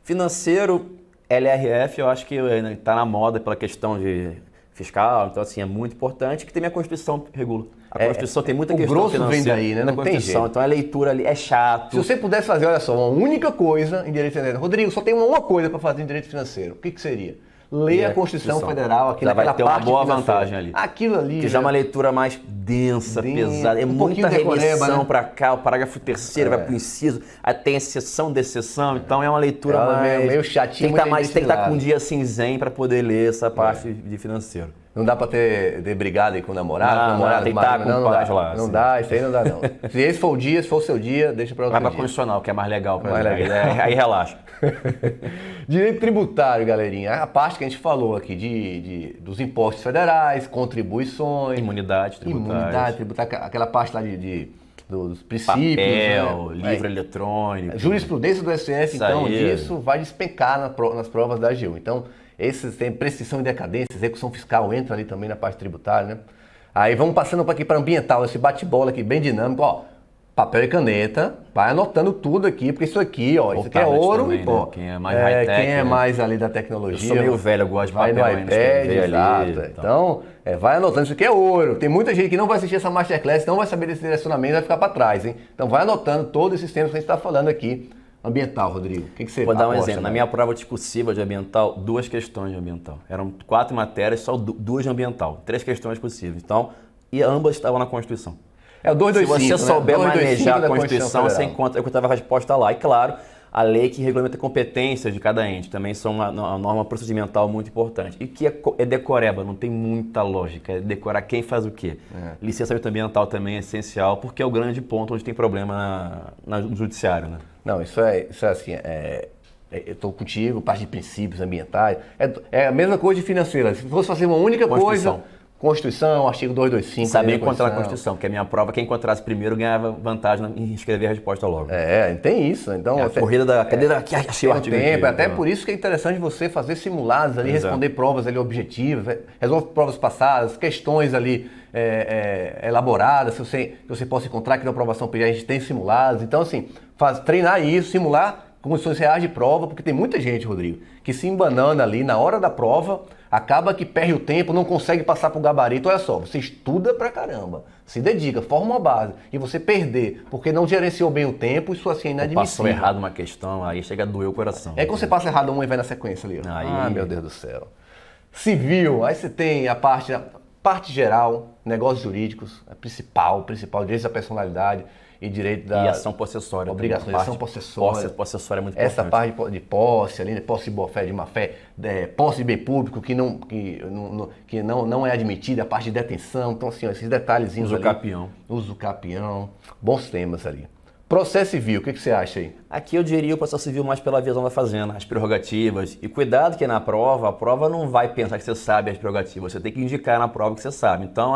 Financeiro, LRF, eu acho que está na moda pela questão de fiscal, então assim, é muito importante, que também a Constituição regula. A Constituição tem muita questão financeira. O grosso vem daí, né? Não tem jeito. Então a leitura ali é chato. Se você pudesse fazer, olha só, uma única coisa em direito financeiro. Rodrigo, só tem uma coisa para fazer em direito financeiro. O que seria? Ler a Constituição Federal, aqui naquela parte. Vai ter uma boa vantagem ali. Aquilo ali. Que já é uma leitura mais densa, pesada. É muita remissão para cá, o parágrafo 3º vai para o inciso, aí tem exceção de exceção, então é uma leitura meio chatinha. Tem que estar com um dia assim zen para poder ler essa parte de financeiro. Não dá pra ter brigado aí com o namorado, tem que estar com o paz lá. Não assim. dá, isso aí não dá não. Se esse for o dia, se for o seu dia, deixa pra outro Vai pra dia. condicional, que é mais legal pra Mais mim. legal. Aí relaxa. Direito tributário, galerinha. A parte que a gente falou aqui dos impostos federais, contribuições. Imunidade tributária. Aquela parte lá dos princípios. Papel, né? livro eletrônico. Jurisprudência do STF, então, aí. disso vai despencar nas provas da AGU. Então, esses tem prescrição e decadência, execução fiscal entra ali também na parte tributária, né? Aí vamos passando aqui para ambiental, esse bate-bola aqui bem dinâmico, ó. Papel e caneta, vai anotando tudo aqui, porque isso aqui, ó, isso aqui é ouro, também, pô. né? Quem é mais high-tech, quem é né? mais ali da Eu tecnologia. sou meio velho, eu gosto de vai papel no ainda, iPad, escrever exato. ali. Então, vai anotando, isso aqui é ouro. Tem muita gente que não vai assistir essa Masterclass, não vai saber desse direcionamento, vai ficar para trás, hein? Então vai anotando todos esses temas que a gente está falando aqui. Ambiental, Rodrigo. O que você Vou dar um aposta, exemplo. Na né? minha prova discursiva de ambiental, 2 questões de ambiental. Eram 4 matérias, só 2 de ambiental. 3 questões possíveis. Então, e ambas estavam na Constituição. É o 225, Se você souber né? 225 manejar a da Constituição, você Federal. encontra, eu encontrava a resposta lá. E claro, a lei que regulamenta competências de cada ente também são uma norma procedimental muito importante. E que é decoreba, não tem muita lógica, é decorar quem faz o quê. Licenciamento ambiental também é essencial, porque é o grande ponto onde tem problema no judiciário, né? Não, isso é assim, eu estou contigo, parte de princípios ambientais. É a mesma coisa de financeira. Se fosse fazer uma única coisa, Constituição, artigo 225. Saber encontrar a Constituição, que é a minha prova, quem encontrasse primeiro ganhava vantagem em escrever a resposta logo. Tem isso. Então, a corrida da cadeira aqui, achei o artigo. Tempo, até por isso que é interessante você fazer simulados ali, responder provas ali objetivas, resolve provas passadas, questões ali elaboradas, que você possa encontrar aqui na aprovação PGA, a gente tem simulados. Então, assim, treinar isso, simular condições reais de prova, porque tem muita gente, Rodrigo, que se embanana ali na hora da prova, acaba que perde o tempo, não consegue passar pro gabarito. Olha só, você estuda pra caramba, se dedica, forma uma base, e você perder porque não gerenciou bem o tempo, isso assim é inadmissível. Passou errado uma questão, aí chega a doer o coração. É que você passa errado uma e vai na sequência ali. Ó. Aí... meu Deus do céu. Civil, aí você tem a parte geral, negócios jurídicos, a principal, direitos da personalidade e direito da... E ação possessória. Obrigações de ação possessória. Possessória é muito importante. Essa parte de posse, ali, posse de boa-fé, de má-fé, posse de bem público que não é admitida, a parte de detenção. Então, assim, ó, esses detalhezinhos ali. Uso capião. Bons temas ali. Processo civil, o que você acha aí? Aqui eu diria o processo civil mais pela visão da fazenda, as prerrogativas. E cuidado que na prova, a prova não vai pensar que você sabe as prerrogativas. Você tem que indicar na prova que você sabe. Então,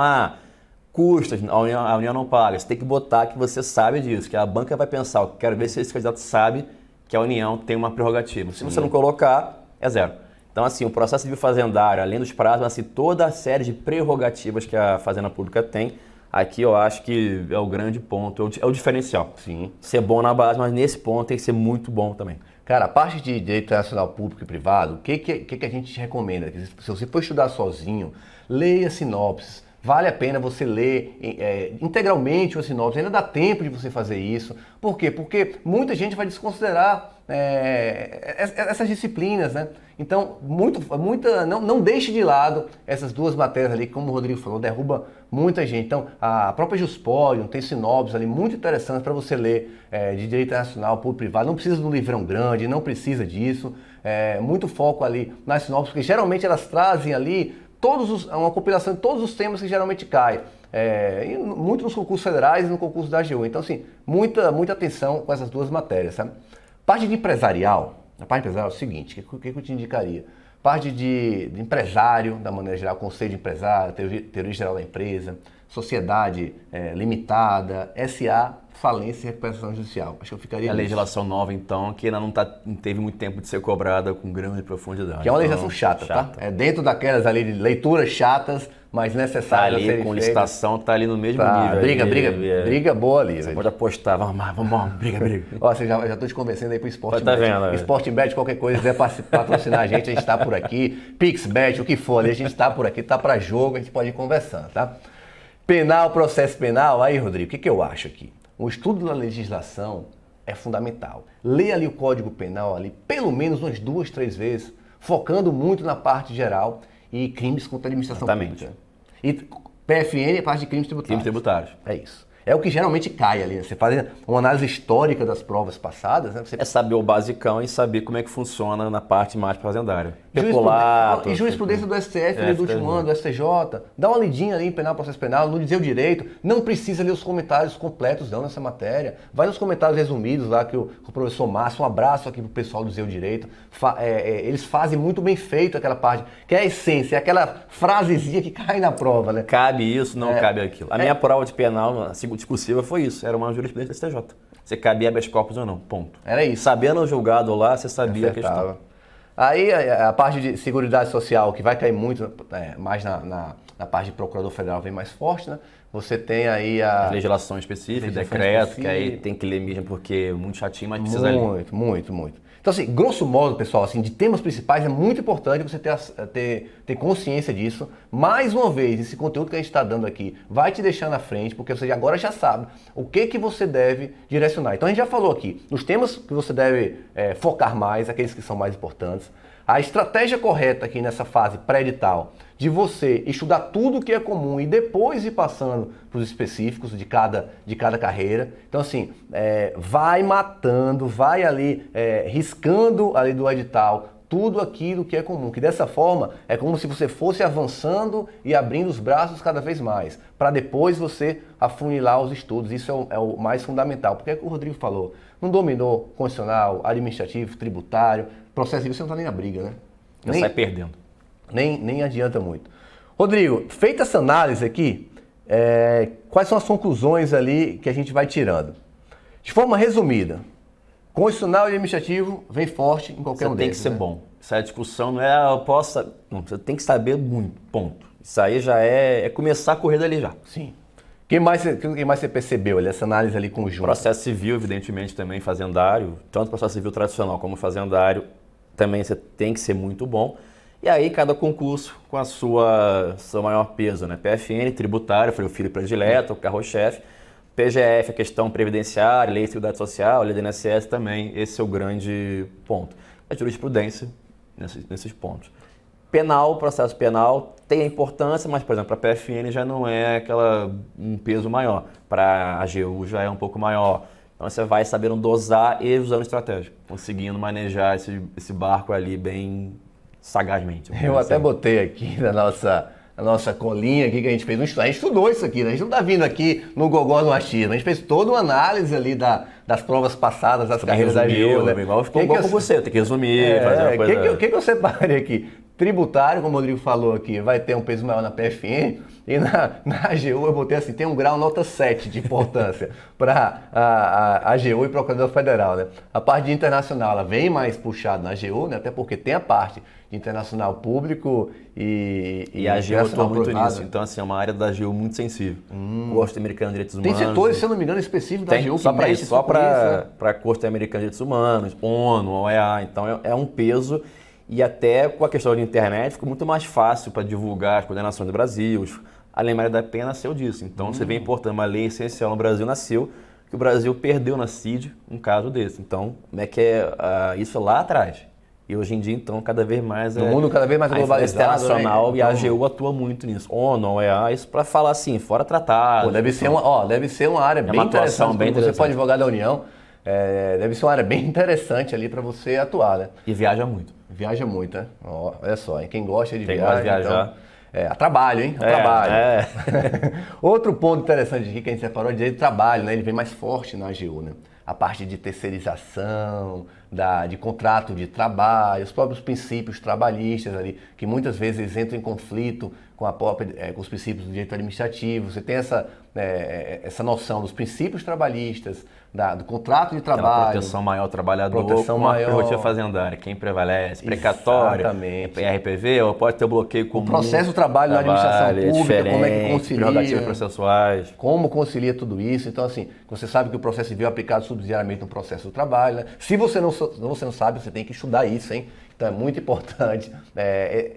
custos, a União não paga. Você tem que botar que você sabe disso, que a banca vai pensar, eu quero ver se esse candidato sabe que a União tem uma prerrogativa. Se você não colocar, é zero. Então, assim, o processo civil fazendário, além dos prazos, assim, toda a série de prerrogativas que a Fazenda Pública tem, aqui eu acho que é o grande ponto, é o diferencial. Sim. Ser bom na base, mas nesse ponto tem que ser muito bom também. Cara, a parte de direito internacional público e privado, o que a gente te recomenda? Se você for estudar sozinho, leia sinopses. Vale a pena você ler integralmente o sinopse, ainda dá tempo de você fazer isso. Por quê? Porque muita gente vai desconsiderar essas disciplinas, né? Então, não deixe de lado essas duas matérias ali, como o Rodrigo falou, derruba muita gente. Então, a própria Juspodium tem sinopses ali muito interessantes para você ler de direito internacional, público-privado. Não precisa de um livrão grande, não precisa disso. Muito foco ali nas sinopses, porque geralmente elas trazem ali uma compilação de todos os temas que geralmente caem. Muito nos concursos federais e no concurso da AGU. Então, assim, muita atenção com essas duas matérias, sabe? Parte de empresarial, a parte empresarial é o seguinte, o que eu te indicaria? Parte de empresário, da maneira geral, conceito de empresário, teoria geral da empresa, sociedade limitada, SA, falência e recuperação judicial. Acho que eu ficaria A legislação nova, então, que ainda não teve muito tempo de ser cobrada com grande profundidade. Que é uma legislação chata, tá? É dentro daquelas ali de leituras chatas, mas necessárias. Tá ali com licitação, tá ali no mesmo nível. Briga boa ali. Você pode apostar, vamos, briga. Ó, você já tô te convencendo aí pro Sportbet. Tá vendo? Sportbet, qualquer coisa, quiser patrocinar a gente tá por aqui. Pixbet, o que for ali, a gente tá por aqui, tá pra jogo, a gente pode ir conversando, tá? Penal, processo penal, aí, Rodrigo, o que eu acho aqui? O estudo da legislação é fundamental. Leia ali o Código Penal ali, pelo menos umas 2, 3 vezes, focando muito na parte geral e crimes contra a administração pública. E PFN é parte de crimes tributários. Crimes tributários. É isso. É o que geralmente cai ali, né? Você faz uma análise histórica das provas passadas, né? Você... É saber o basicão e saber como é que funciona na parte mais fazendária. Peculato. E jurisprudência do STF ali do último ano, do STJ. Dá uma lidinha ali em penal, processo penal, no dizer o direito. Não precisa ler os comentários completos não nessa matéria. Vai nos comentários resumidos lá que o professor Márcio, um abraço aqui pro pessoal do dizer o direito. Eles fazem muito bem feito aquela parte, que é a essência, é aquela frasezinha que cai na prova, né? Cabe isso, não cabe aquilo. A minha prova de penal, discursiva, foi isso. Era uma jurisprudência do STJ. Você cabia habeas corpus ou não, ponto. Era isso. Sabendo o julgado lá, você sabia a questão. Aí a parte de Seguridade Social, que vai cair muito mais na parte de Procurador Federal, vem mais forte, né? Você tem aí a... Legislação específica, decreto, que aí tem que ler mesmo porque é muito chatinho, mas precisa ler. Muito. Então, assim, grosso modo, pessoal, assim, de temas principais, é muito importante você ter consciência disso. Mais uma vez, esse conteúdo que a gente está dando aqui vai te deixar na frente, porque você agora já sabe o que você deve direcionar. Então, a gente já falou aqui, nos temas que você deve focar mais, aqueles que são mais importantes. A estratégia correta aqui nessa fase pré-edital de você estudar tudo que é comum e depois ir passando para os específicos de cada carreira. Então assim, vai matando, vai ali riscando ali do edital tudo aquilo que é comum, que dessa forma é como se você fosse avançando e abrindo os braços cada vez mais, para depois você afunilar os estudos. Isso é o mais fundamental, porque é o que o Rodrigo falou, não dominou constitucional, administrativo, tributário, processo civil, você não está nem na briga, né? Já sai perdendo. Nem adianta muito. Rodrigo, feita essa análise aqui, quais são as conclusões ali que a gente vai tirando? De forma resumida, constitucional e administrativo vem forte em qualquer um deles. Tem que ser bom. Essa discussão não é eu posso... Não, você tem que saber muito, ponto. Isso aí já é começar a corrida ali já. Sim. O que mais você percebeu ali, essa análise ali conjunta? Processo civil, evidentemente, também fazendário. Tanto processo civil tradicional como fazendário, também você tem que ser muito bom. E aí, cada concurso com a seu maior peso, né? PFN, tributário, foi o filho predileto, o carro-chefe. PGF, a questão previdenciária, lei de seguridade social, lei do INSS também. Esse é o grande ponto. A jurisprudência nesses pontos. Penal, processo penal, tem a importância, mas, por exemplo, para a PFN já não é um peso maior. Para a AGU já é um pouco maior. Então você vai sabendo dosar e usando estratégia, conseguindo manejar esse barco ali bem sagazmente. Eu até botei aqui na nossa colinha aqui que a gente fez. A gente estudou isso aqui, né? A gente não está vindo aqui no gogó no achismo. A gente fez toda uma análise ali das provas passadas, das carreiras da AGU, né? Ficou igual com você, tem que resumir, fazer uma coisa... O que eu separei aqui? Tributário, como o Rodrigo falou aqui, vai ter um peso maior na PFN e na AGU eu botei assim, tem um grau nota 7 de importância para a AGU e Procurador Federal, né? A parte de internacional, ela vem mais puxada na AGU, né? Até porque tem a parte de internacional público e a AGU atua muito nisso, então assim, é uma área da AGU muito sensível. Corte Americana de Direitos Humanos. Tem setores, se eu não me engano, específicos da AGU só para isso, só para a Corte Americana de Direitos Humanos, ONU, OEA, então é um peso. E até com a questão de internet ficou muito mais fácil para divulgar as coordenações do Brasil. A Lei Maria da Penha nasceu disso. Então você vem importando uma lei essencial no Brasil, nasceu, que o Brasil perdeu na CID um caso desse. Então, como é que isso lá atrás? E hoje em dia, então, cada vez mais... No mundo cada vez mais globalizado, internacional, né? E a AGU atua muito nisso. ONU, OEA, isso para falar assim, fora tratado. Deve ser uma área bem interessante. Você pode advogar da União. Deve ser uma área bem interessante ali para você atuar, né? E viaja muito. Viaja muito, né? Olha só, hein? Quem gosta de viajar, gosta de viajar. Então, a trabalho, hein? A trabalho. Outro ponto interessante aqui que a gente separou é direito do trabalho, né? Ele vem mais forte na AGU, né? A parte de terceirização, de contrato de trabalho, os próprios princípios trabalhistas ali, que muitas vezes entram em conflito com os princípios do direito administrativo. Você tem essa noção dos princípios trabalhistas, do contrato de trabalho. Aquela proteção maior ao trabalhador, proteção com a maior. prerrogativa fazendária. Quem prevalece? Precatório, Exatamente. RPV, ou pode ter bloqueio comum. O processo do trabalho na administração pública, como é que concilia. Prerrogativas processuais. Como concilia tudo isso. Então, assim, você sabe que o processo civil é aplicado subsidiariamente no processo do trabalho, né? Se você não sabe, você tem que estudar isso, hein? Então é muito importante.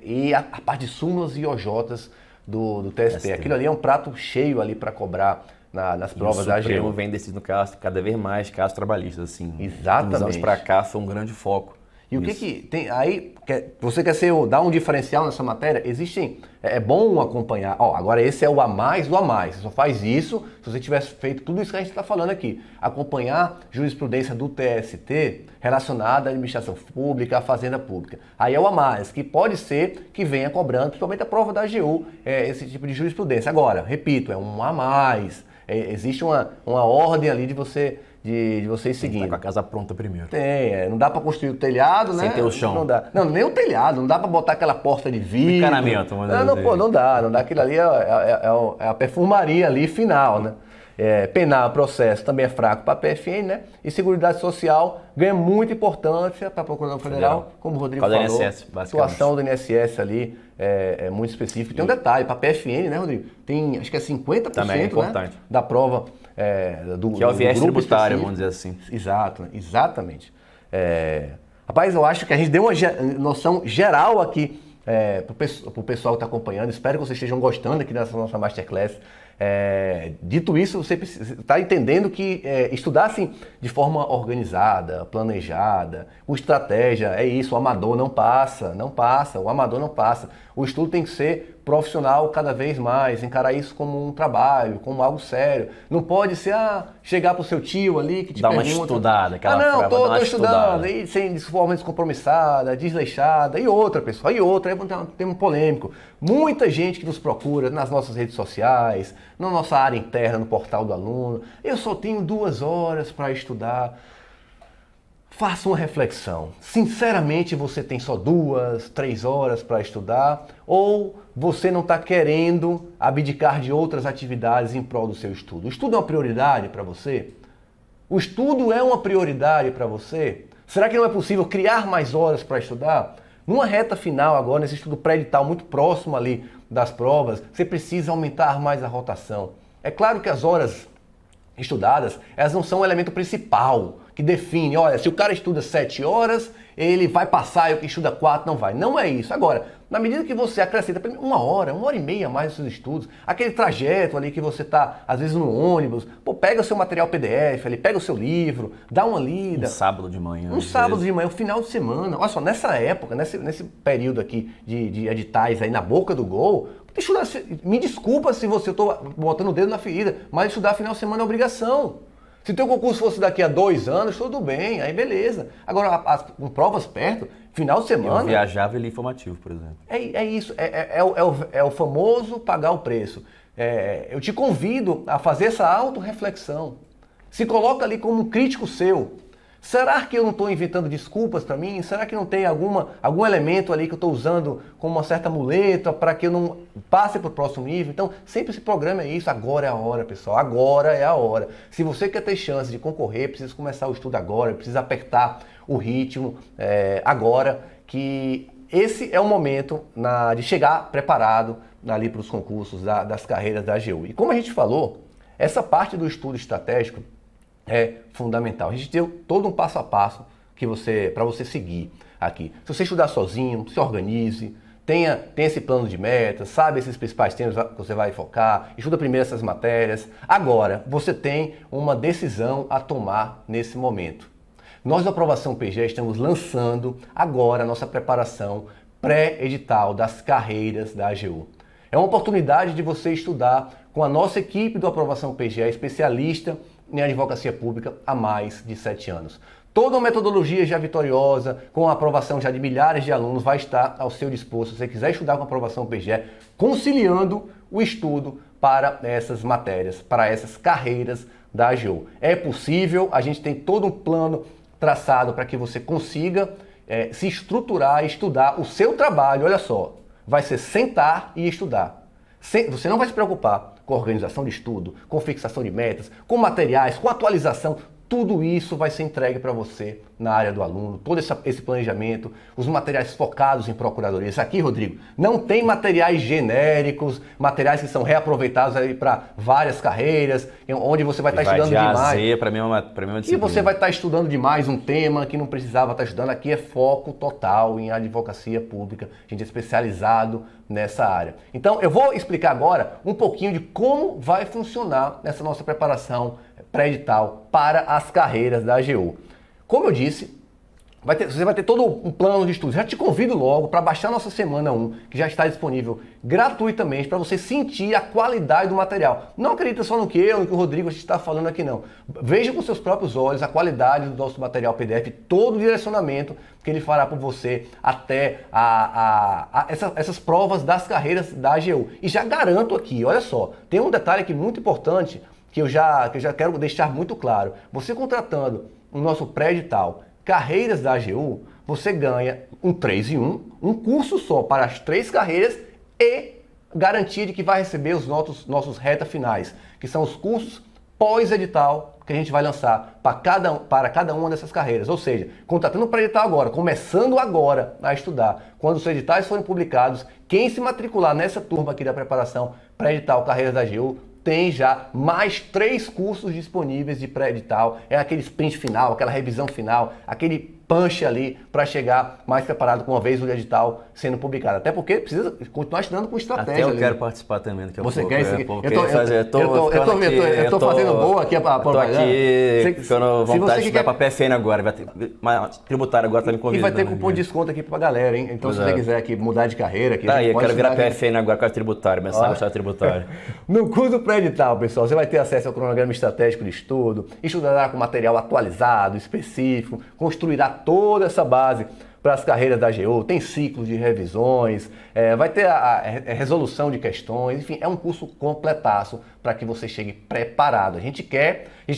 E a parte de súmulas e OJs do TST. Aquilo ali é um prato cheio ali para cobrar nas provas da AGU. O Supremo vem decidindo casos, cada vez mais casos trabalhistas, assim. Exatamente. Dos anos para cá foi um grande foco. E o que tem aí? Você quer dar um diferencial nessa matéria? É bom acompanhar. Agora esse é o a mais do a mais. Você só faz isso se você tivesse feito tudo isso que a gente está falando aqui. Acompanhar jurisprudência do TST relacionada à administração pública, à fazenda pública. Aí é o a mais, que pode ser que venha cobrando, principalmente a prova da AGU, esse tipo de jurisprudência. Agora, repito, é um a mais. Existe uma ordem ali de você ir seguindo. Tá com a casa pronta primeiro. Não dá para construir o telhado, né? Sem ter o chão. Não dá. Não, nem o telhado, não dá para botar aquela porta de vidro. Encanamento, não dá. Aquilo ali é a perfumaria ali final, né? Penal, processo também é fraco para a PFN, né? E Seguridade Social ganha muita importância para a Procuradoria Federal, como o Rodrigo falou. INSS, a situação do INSS ali é muito específica. Tem um detalhe, para a PFN, né, Rodrigo? Tem, acho que é 50%, também é importante, né, da prova que é o viés tributário, vamos dizer assim. Exato, exatamente. Rapaz, eu acho que a gente deu uma noção geral aqui para o pessoal que está acompanhando. Espero que vocês estejam gostando aqui dessa nossa Masterclass. Dito isso, você está entendendo que estudar assim, de forma organizada, planejada, com estratégia, é isso, o amador não passa, o amador não passa. O estudo tem que ser profissional cada vez mais, encarar isso como um trabalho, como algo sério. Não pode ser chegar pro seu tio ali que te dá pergunta... Uma estudada, aquela tô estudando, e de forma descompromissada, desleixada, e outra, pessoal, aí é um tema polêmico. Muita gente que nos procura nas nossas redes sociais, na nossa área interna, no portal do aluno, eu só tenho 2 horas para estudar. Faça uma reflexão. Sinceramente, você tem só 2, 3 horas para estudar ou você não está querendo abdicar de outras atividades em prol do seu estudo? O estudo é uma prioridade para você? O estudo é uma prioridade para você? Será que não é possível criar mais horas para estudar? Numa reta final agora, nesse estudo pré-edital muito próximo ali das provas, você precisa aumentar mais a rotação. É claro que as horas estudadas, elas não são o elemento principal que define, olha, se o cara estuda 7 horas, ele vai passar e o que estuda 4 não vai. Não é isso. Agora, na medida que você acrescenta 1 hora, 1h30 a mais nos seus estudos, aquele trajeto ali que você está, às vezes, no ônibus, pega o seu material PDF, ali, pega o seu livro, dá uma lida. Um sábado de manhã. Um sábado de manhã, um final de semana. Olha só, nessa época, nesse período aqui de editais aí na boca do gol, estudar, me desculpa se eu estou botando o dedo na ferida, mas estudar final de semana é obrigação. Se o teu concurso fosse daqui a 2 anos, tudo bem, aí beleza. Agora, com provas perto, final de semana... Eu viajava e li informativo, por exemplo. É isso, é o famoso pagar o preço. Eu te convido a fazer essa autorreflexão. Se coloca ali como um crítico seu. Será que eu não estou inventando desculpas para mim? Será que não tem algum elemento ali que eu estou usando como uma certa muleta para que eu não passe para o próximo nível? Então, sempre esse programa é isso. Agora é a hora, pessoal. Agora é a hora. Se você quer ter chance de concorrer, precisa começar o estudo agora, precisa apertar o ritmo agora, que esse é o momento de chegar preparado ali para os concursos das carreiras da AGU. E como a gente falou, essa parte do estudo estratégico é fundamental. A gente deu todo um passo a passo para você seguir aqui. Se você estudar sozinho, se organize, tenha esse plano de metas, sabe esses principais temas que você vai focar, estuda primeiro essas matérias. Agora, você tem uma decisão a tomar nesse momento. Nós da Aprovação PGE estamos lançando agora a nossa preparação pré-edital das carreiras da AGU. É uma oportunidade de você estudar com a nossa equipe do Aprovação PGE, especialista em advocacia pública há mais de 7 anos. Toda uma metodologia já vitoriosa, com a aprovação já de milhares de alunos, vai estar ao seu dispor, se você quiser estudar com a Aprovação PGE, conciliando o estudo para essas matérias, para essas carreiras da AGU. É possível, a gente tem todo um plano traçado para que você consiga se estruturar e estudar o seu trabalho. Olha só, vai ser sentar e estudar. Você não vai se preocupar com organização de estudo, com fixação de metas, com materiais, com atualização. Tudo isso vai ser entregue para você na área do aluno, todo esse planejamento, os materiais focados em procuradorias. Aqui, Rodrigo, não tem materiais genéricos, materiais que são reaproveitados para várias carreiras, onde você vai estar estudando demais. Para mim é uma disciplina. E você vai estar estudando demais um tema que não precisava estar estudando. Aqui é foco total em advocacia pública. A gente é especializado nessa área. Então, eu vou explicar agora um pouquinho de como vai funcionar essa nossa preparação pré-edital para as carreiras da AGU. Como eu disse, Você vai ter todo um plano de estudo. Já te convido logo para baixar nossa semana 1, que já está disponível gratuitamente para você sentir a qualidade do material. Não acredita só no que eu, no que o Rodrigo está falando aqui não. Veja com seus próprios olhos a qualidade do nosso material PDF, todo o direcionamento que ele fará por você até essas provas das carreiras da AGU. E já garanto aqui, olha só, tem um detalhe aqui muito importante que eu já quero deixar muito claro. Você contratando o nosso pré-edital Carreiras da AGU, você ganha um 3 em 1, um curso só para as 3 carreiras e garantia de que vai receber os nossos reta finais, que são os cursos pós-edital que a gente vai lançar para cada uma dessas carreiras. Ou seja, contratando o pré-edital agora, começando agora a estudar. Quando os editais forem publicados, quem se matricular nessa turma aqui da preparação pré-edital Carreiras da AGU, tem já mais 3 cursos disponíveis de pré-edital. É aquele sprint final, aquela revisão final, aquele punch ali para chegar mais preparado com uma vez o edital sendo publicado. Até porque precisa continuar estudando com estratégia. Até eu ali. quero participar também daqui a pouco. Você quer seguir? Eu tô fazendo boa aqui a propaganda. Tô aqui ficando vontade de estudar para PFN agora. Vai ter, tributário agora tá me convidando. E vai ter cupom de desconto aqui pra galera, hein? Então se você quiser aqui mudar de carreira... Aqui, tá aí, eu quero virar PFN agora com a tributário, começar a gostar tributário. No curso pré-edital, pessoal, você vai ter acesso ao cronograma estratégico de estudo, estudará com material atualizado, específico, construirá toda essa base para as carreiras da AGU, tem ciclos de revisões, vai ter a resolução de questões, enfim, é um curso completaço para que você chegue preparado. A gente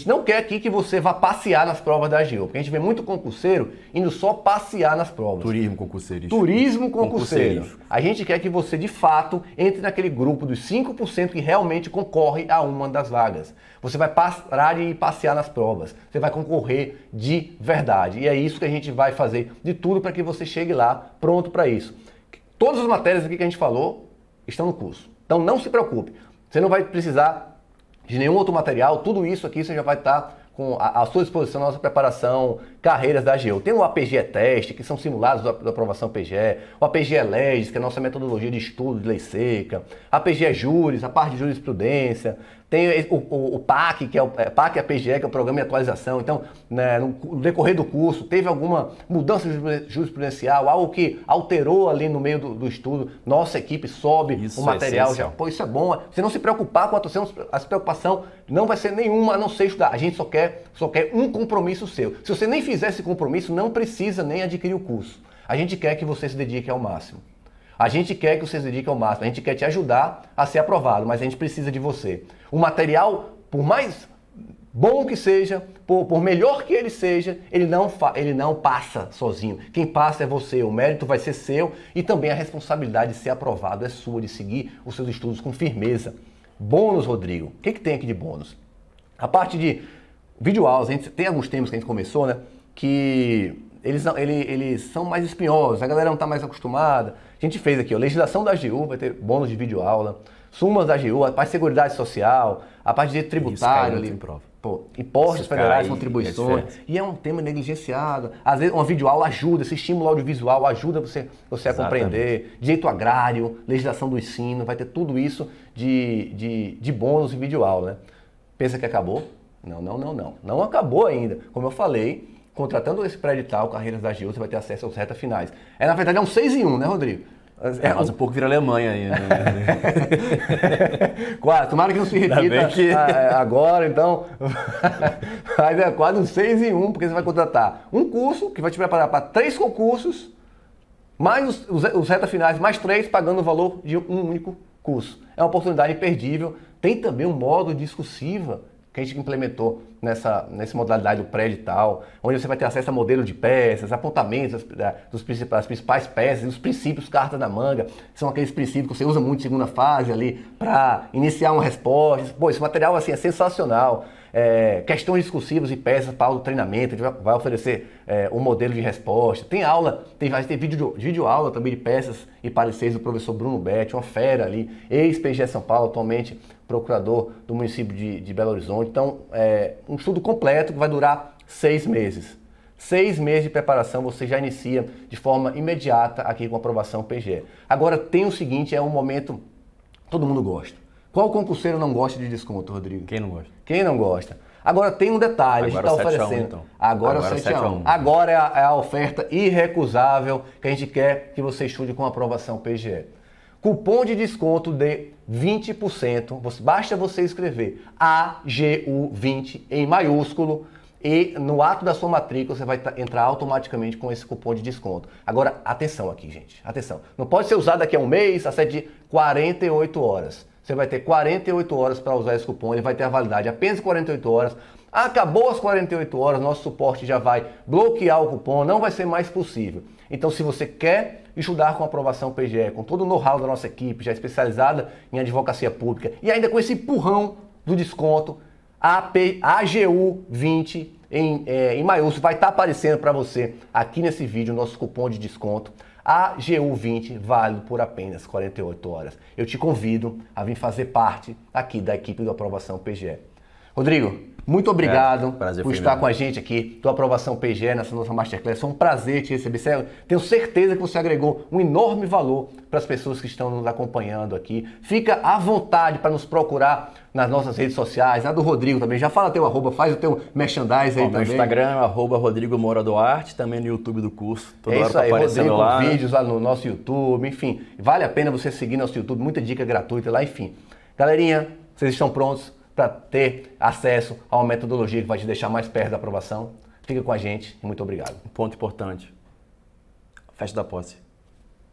não quer aqui que você vá passear nas provas da AGU, porque a gente vê muito concurseiro indo só passear nas provas. Turismo concurseiro. Turismo concurseiro. A gente quer que você, de fato, entre naquele grupo dos 5% que realmente concorre a uma das vagas. Você vai parar de passear nas provas, você vai concorrer de verdade. E é isso que a gente vai fazer de tudo para que você chegue lá pronto para isso. Todas as matérias aqui que a gente falou estão no curso. Então não se preocupe, você não vai precisar de nenhum outro material, tudo isso aqui você já vai estar com à sua disposição na nossa preparação, carreiras da AGU. Tem o APGE Teste, que são simulados da aprovação PGE, o APGE Leges, que é a nossa metodologia de estudo de lei seca, a APGE Júris, a parte de jurisprudência, tem o PAC, que é o PAC APGE, que é o Programa de Atualização. Então, né, no decorrer do curso, teve alguma mudança jurisprudencial, algo que alterou ali no meio do estudo, nossa equipe sobe o material. Pô, isso é bom. Você não se preocupar com a preocupação não vai ser nenhuma a não ser estudar. A gente só quer um compromisso seu. Se você nem fizer esse compromisso, não precisa nem adquirir o curso. A gente quer que você se dedique ao máximo. A gente quer que você se dedique ao máximo, a gente quer te ajudar a ser aprovado, mas a gente precisa de você. O material, por mais bom que seja, por melhor que ele seja, ele não passa sozinho. Quem passa é você, o mérito vai ser seu e também a responsabilidade de ser aprovado é sua, de seguir os seus estudos com firmeza. Bônus, Rodrigo. O que tem aqui de bônus? A parte de videoaulas, a gente tem alguns temas que a gente começou, né? Que eles são mais espinhosos, a galera não está mais acostumada. A gente fez aqui, a legislação da AGU, vai ter bônus de videoaula, sumas da AGU, a parte de seguridade social, a parte de tributário ali, impostos federais, contribuições, e é um tema negligenciado. Às vezes uma videoaula ajuda, esse estímulo audiovisual ajuda você a compreender, direito agrário, legislação do ensino, vai ter tudo isso de bônus em videoaula, né? Pensa que acabou? Não acabou ainda. Como eu falei, contratando esse pré-edital, Carreiras da AGU, você vai ter acesso aos retas finais. Na verdade, é um 6 em 1, né, Rodrigo? Mas um pouco vira Alemanha aí, né? Quase, tomara que não se repita agora, então. Mas é quase um 6 em 1, porque você vai contratar um curso que vai te preparar para 3 concursos, mais os retas finais, mais 3, pagando o valor de um único curso. É uma oportunidade imperdível. Tem também um modo discursiva que a gente implementou nessa modalidade do pré-edital, onde você vai ter acesso a modelo de peças, apontamentos das principais peças, os princípios carta na manga, são aqueles princípios que você usa muito em segunda fase ali para iniciar uma resposta. Pô, esse material assim, é sensacional. Questões discursivas e peças para o treinamento, a gente vai oferecer um modelo de resposta. Tem aula, vai ter vídeo aula também de peças e pareceres do professor Bruno Betti, uma fera ali, ex-PGE São Paulo, atualmente procurador do município de Belo Horizonte. Então, um estudo completo que vai durar 6 meses. 6 meses de preparação você já inicia de forma imediata aqui com a aprovação PGE. Agora tem o seguinte, é um momento, todo mundo gosta. Qual concurseiro não gosta de desconto, Rodrigo? Quem não gosta? Quem não gosta? Agora tem um detalhe, a gente está oferecendo. Então. Agora é o 7-1. Agora é a oferta irrecusável que a gente quer que você estude com aprovação PGE. Cupom de desconto de 20%, basta você escrever AGU20 em maiúsculo e no ato da sua matrícula você vai entrar automaticamente com esse cupom de desconto. Agora, atenção aqui, gente, atenção. Não pode ser usado daqui a um mês, a 48 horas. Você vai ter 48 horas para usar esse cupom, ele vai ter a validade apenas 48 horas. Acabou as 48 horas, nosso suporte já vai bloquear o cupom, não vai ser mais possível. Então, se você quer estudar com aprovação PGE, com todo o know-how da nossa equipe, já especializada em advocacia pública, e ainda com esse empurrão do desconto, AGU20 em maiúsculo vai estar aparecendo para você aqui nesse vídeo, nosso cupom de desconto. AGU20 válido por apenas 48 horas. Eu te convido a vir fazer parte aqui da equipe do Aprovação PGE. Rodrigo, muito obrigado por estar com a gente aqui do Aprovação PGE nessa nossa Masterclass. Foi um prazer te receber. Tenho certeza que você agregou um enorme valor para as pessoas que estão nos acompanhando aqui. Fica à vontade para nos procurar nas nossas redes sociais, na do Rodrigo também. Já fala teu arroba, faz o teu merchandise aí também. Meu Instagram é @Rodrigo Moura Duarte, também no YouTube do curso. Toda hora tá aparecendo lá. Vídeos lá no nosso YouTube, enfim. Vale a pena você seguir nosso YouTube, muita dica gratuita lá, enfim. Galerinha, vocês estão prontos para ter acesso a uma metodologia que vai te deixar mais perto da aprovação? Fica com a gente e muito obrigado. Um ponto importante. Festa da posse.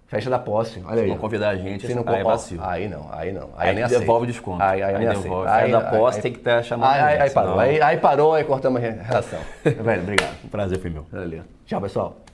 Festa da posse, olha aí. Se não convidar a gente, não aí é vacilo. Aí não. Aí nem devolve desconto. Aí nem devolve. Festa da posse tem que estar chamando aí parou, aí cortamos a relação. Velho, obrigado. O prazer foi meu. Valeu. Tchau, pessoal.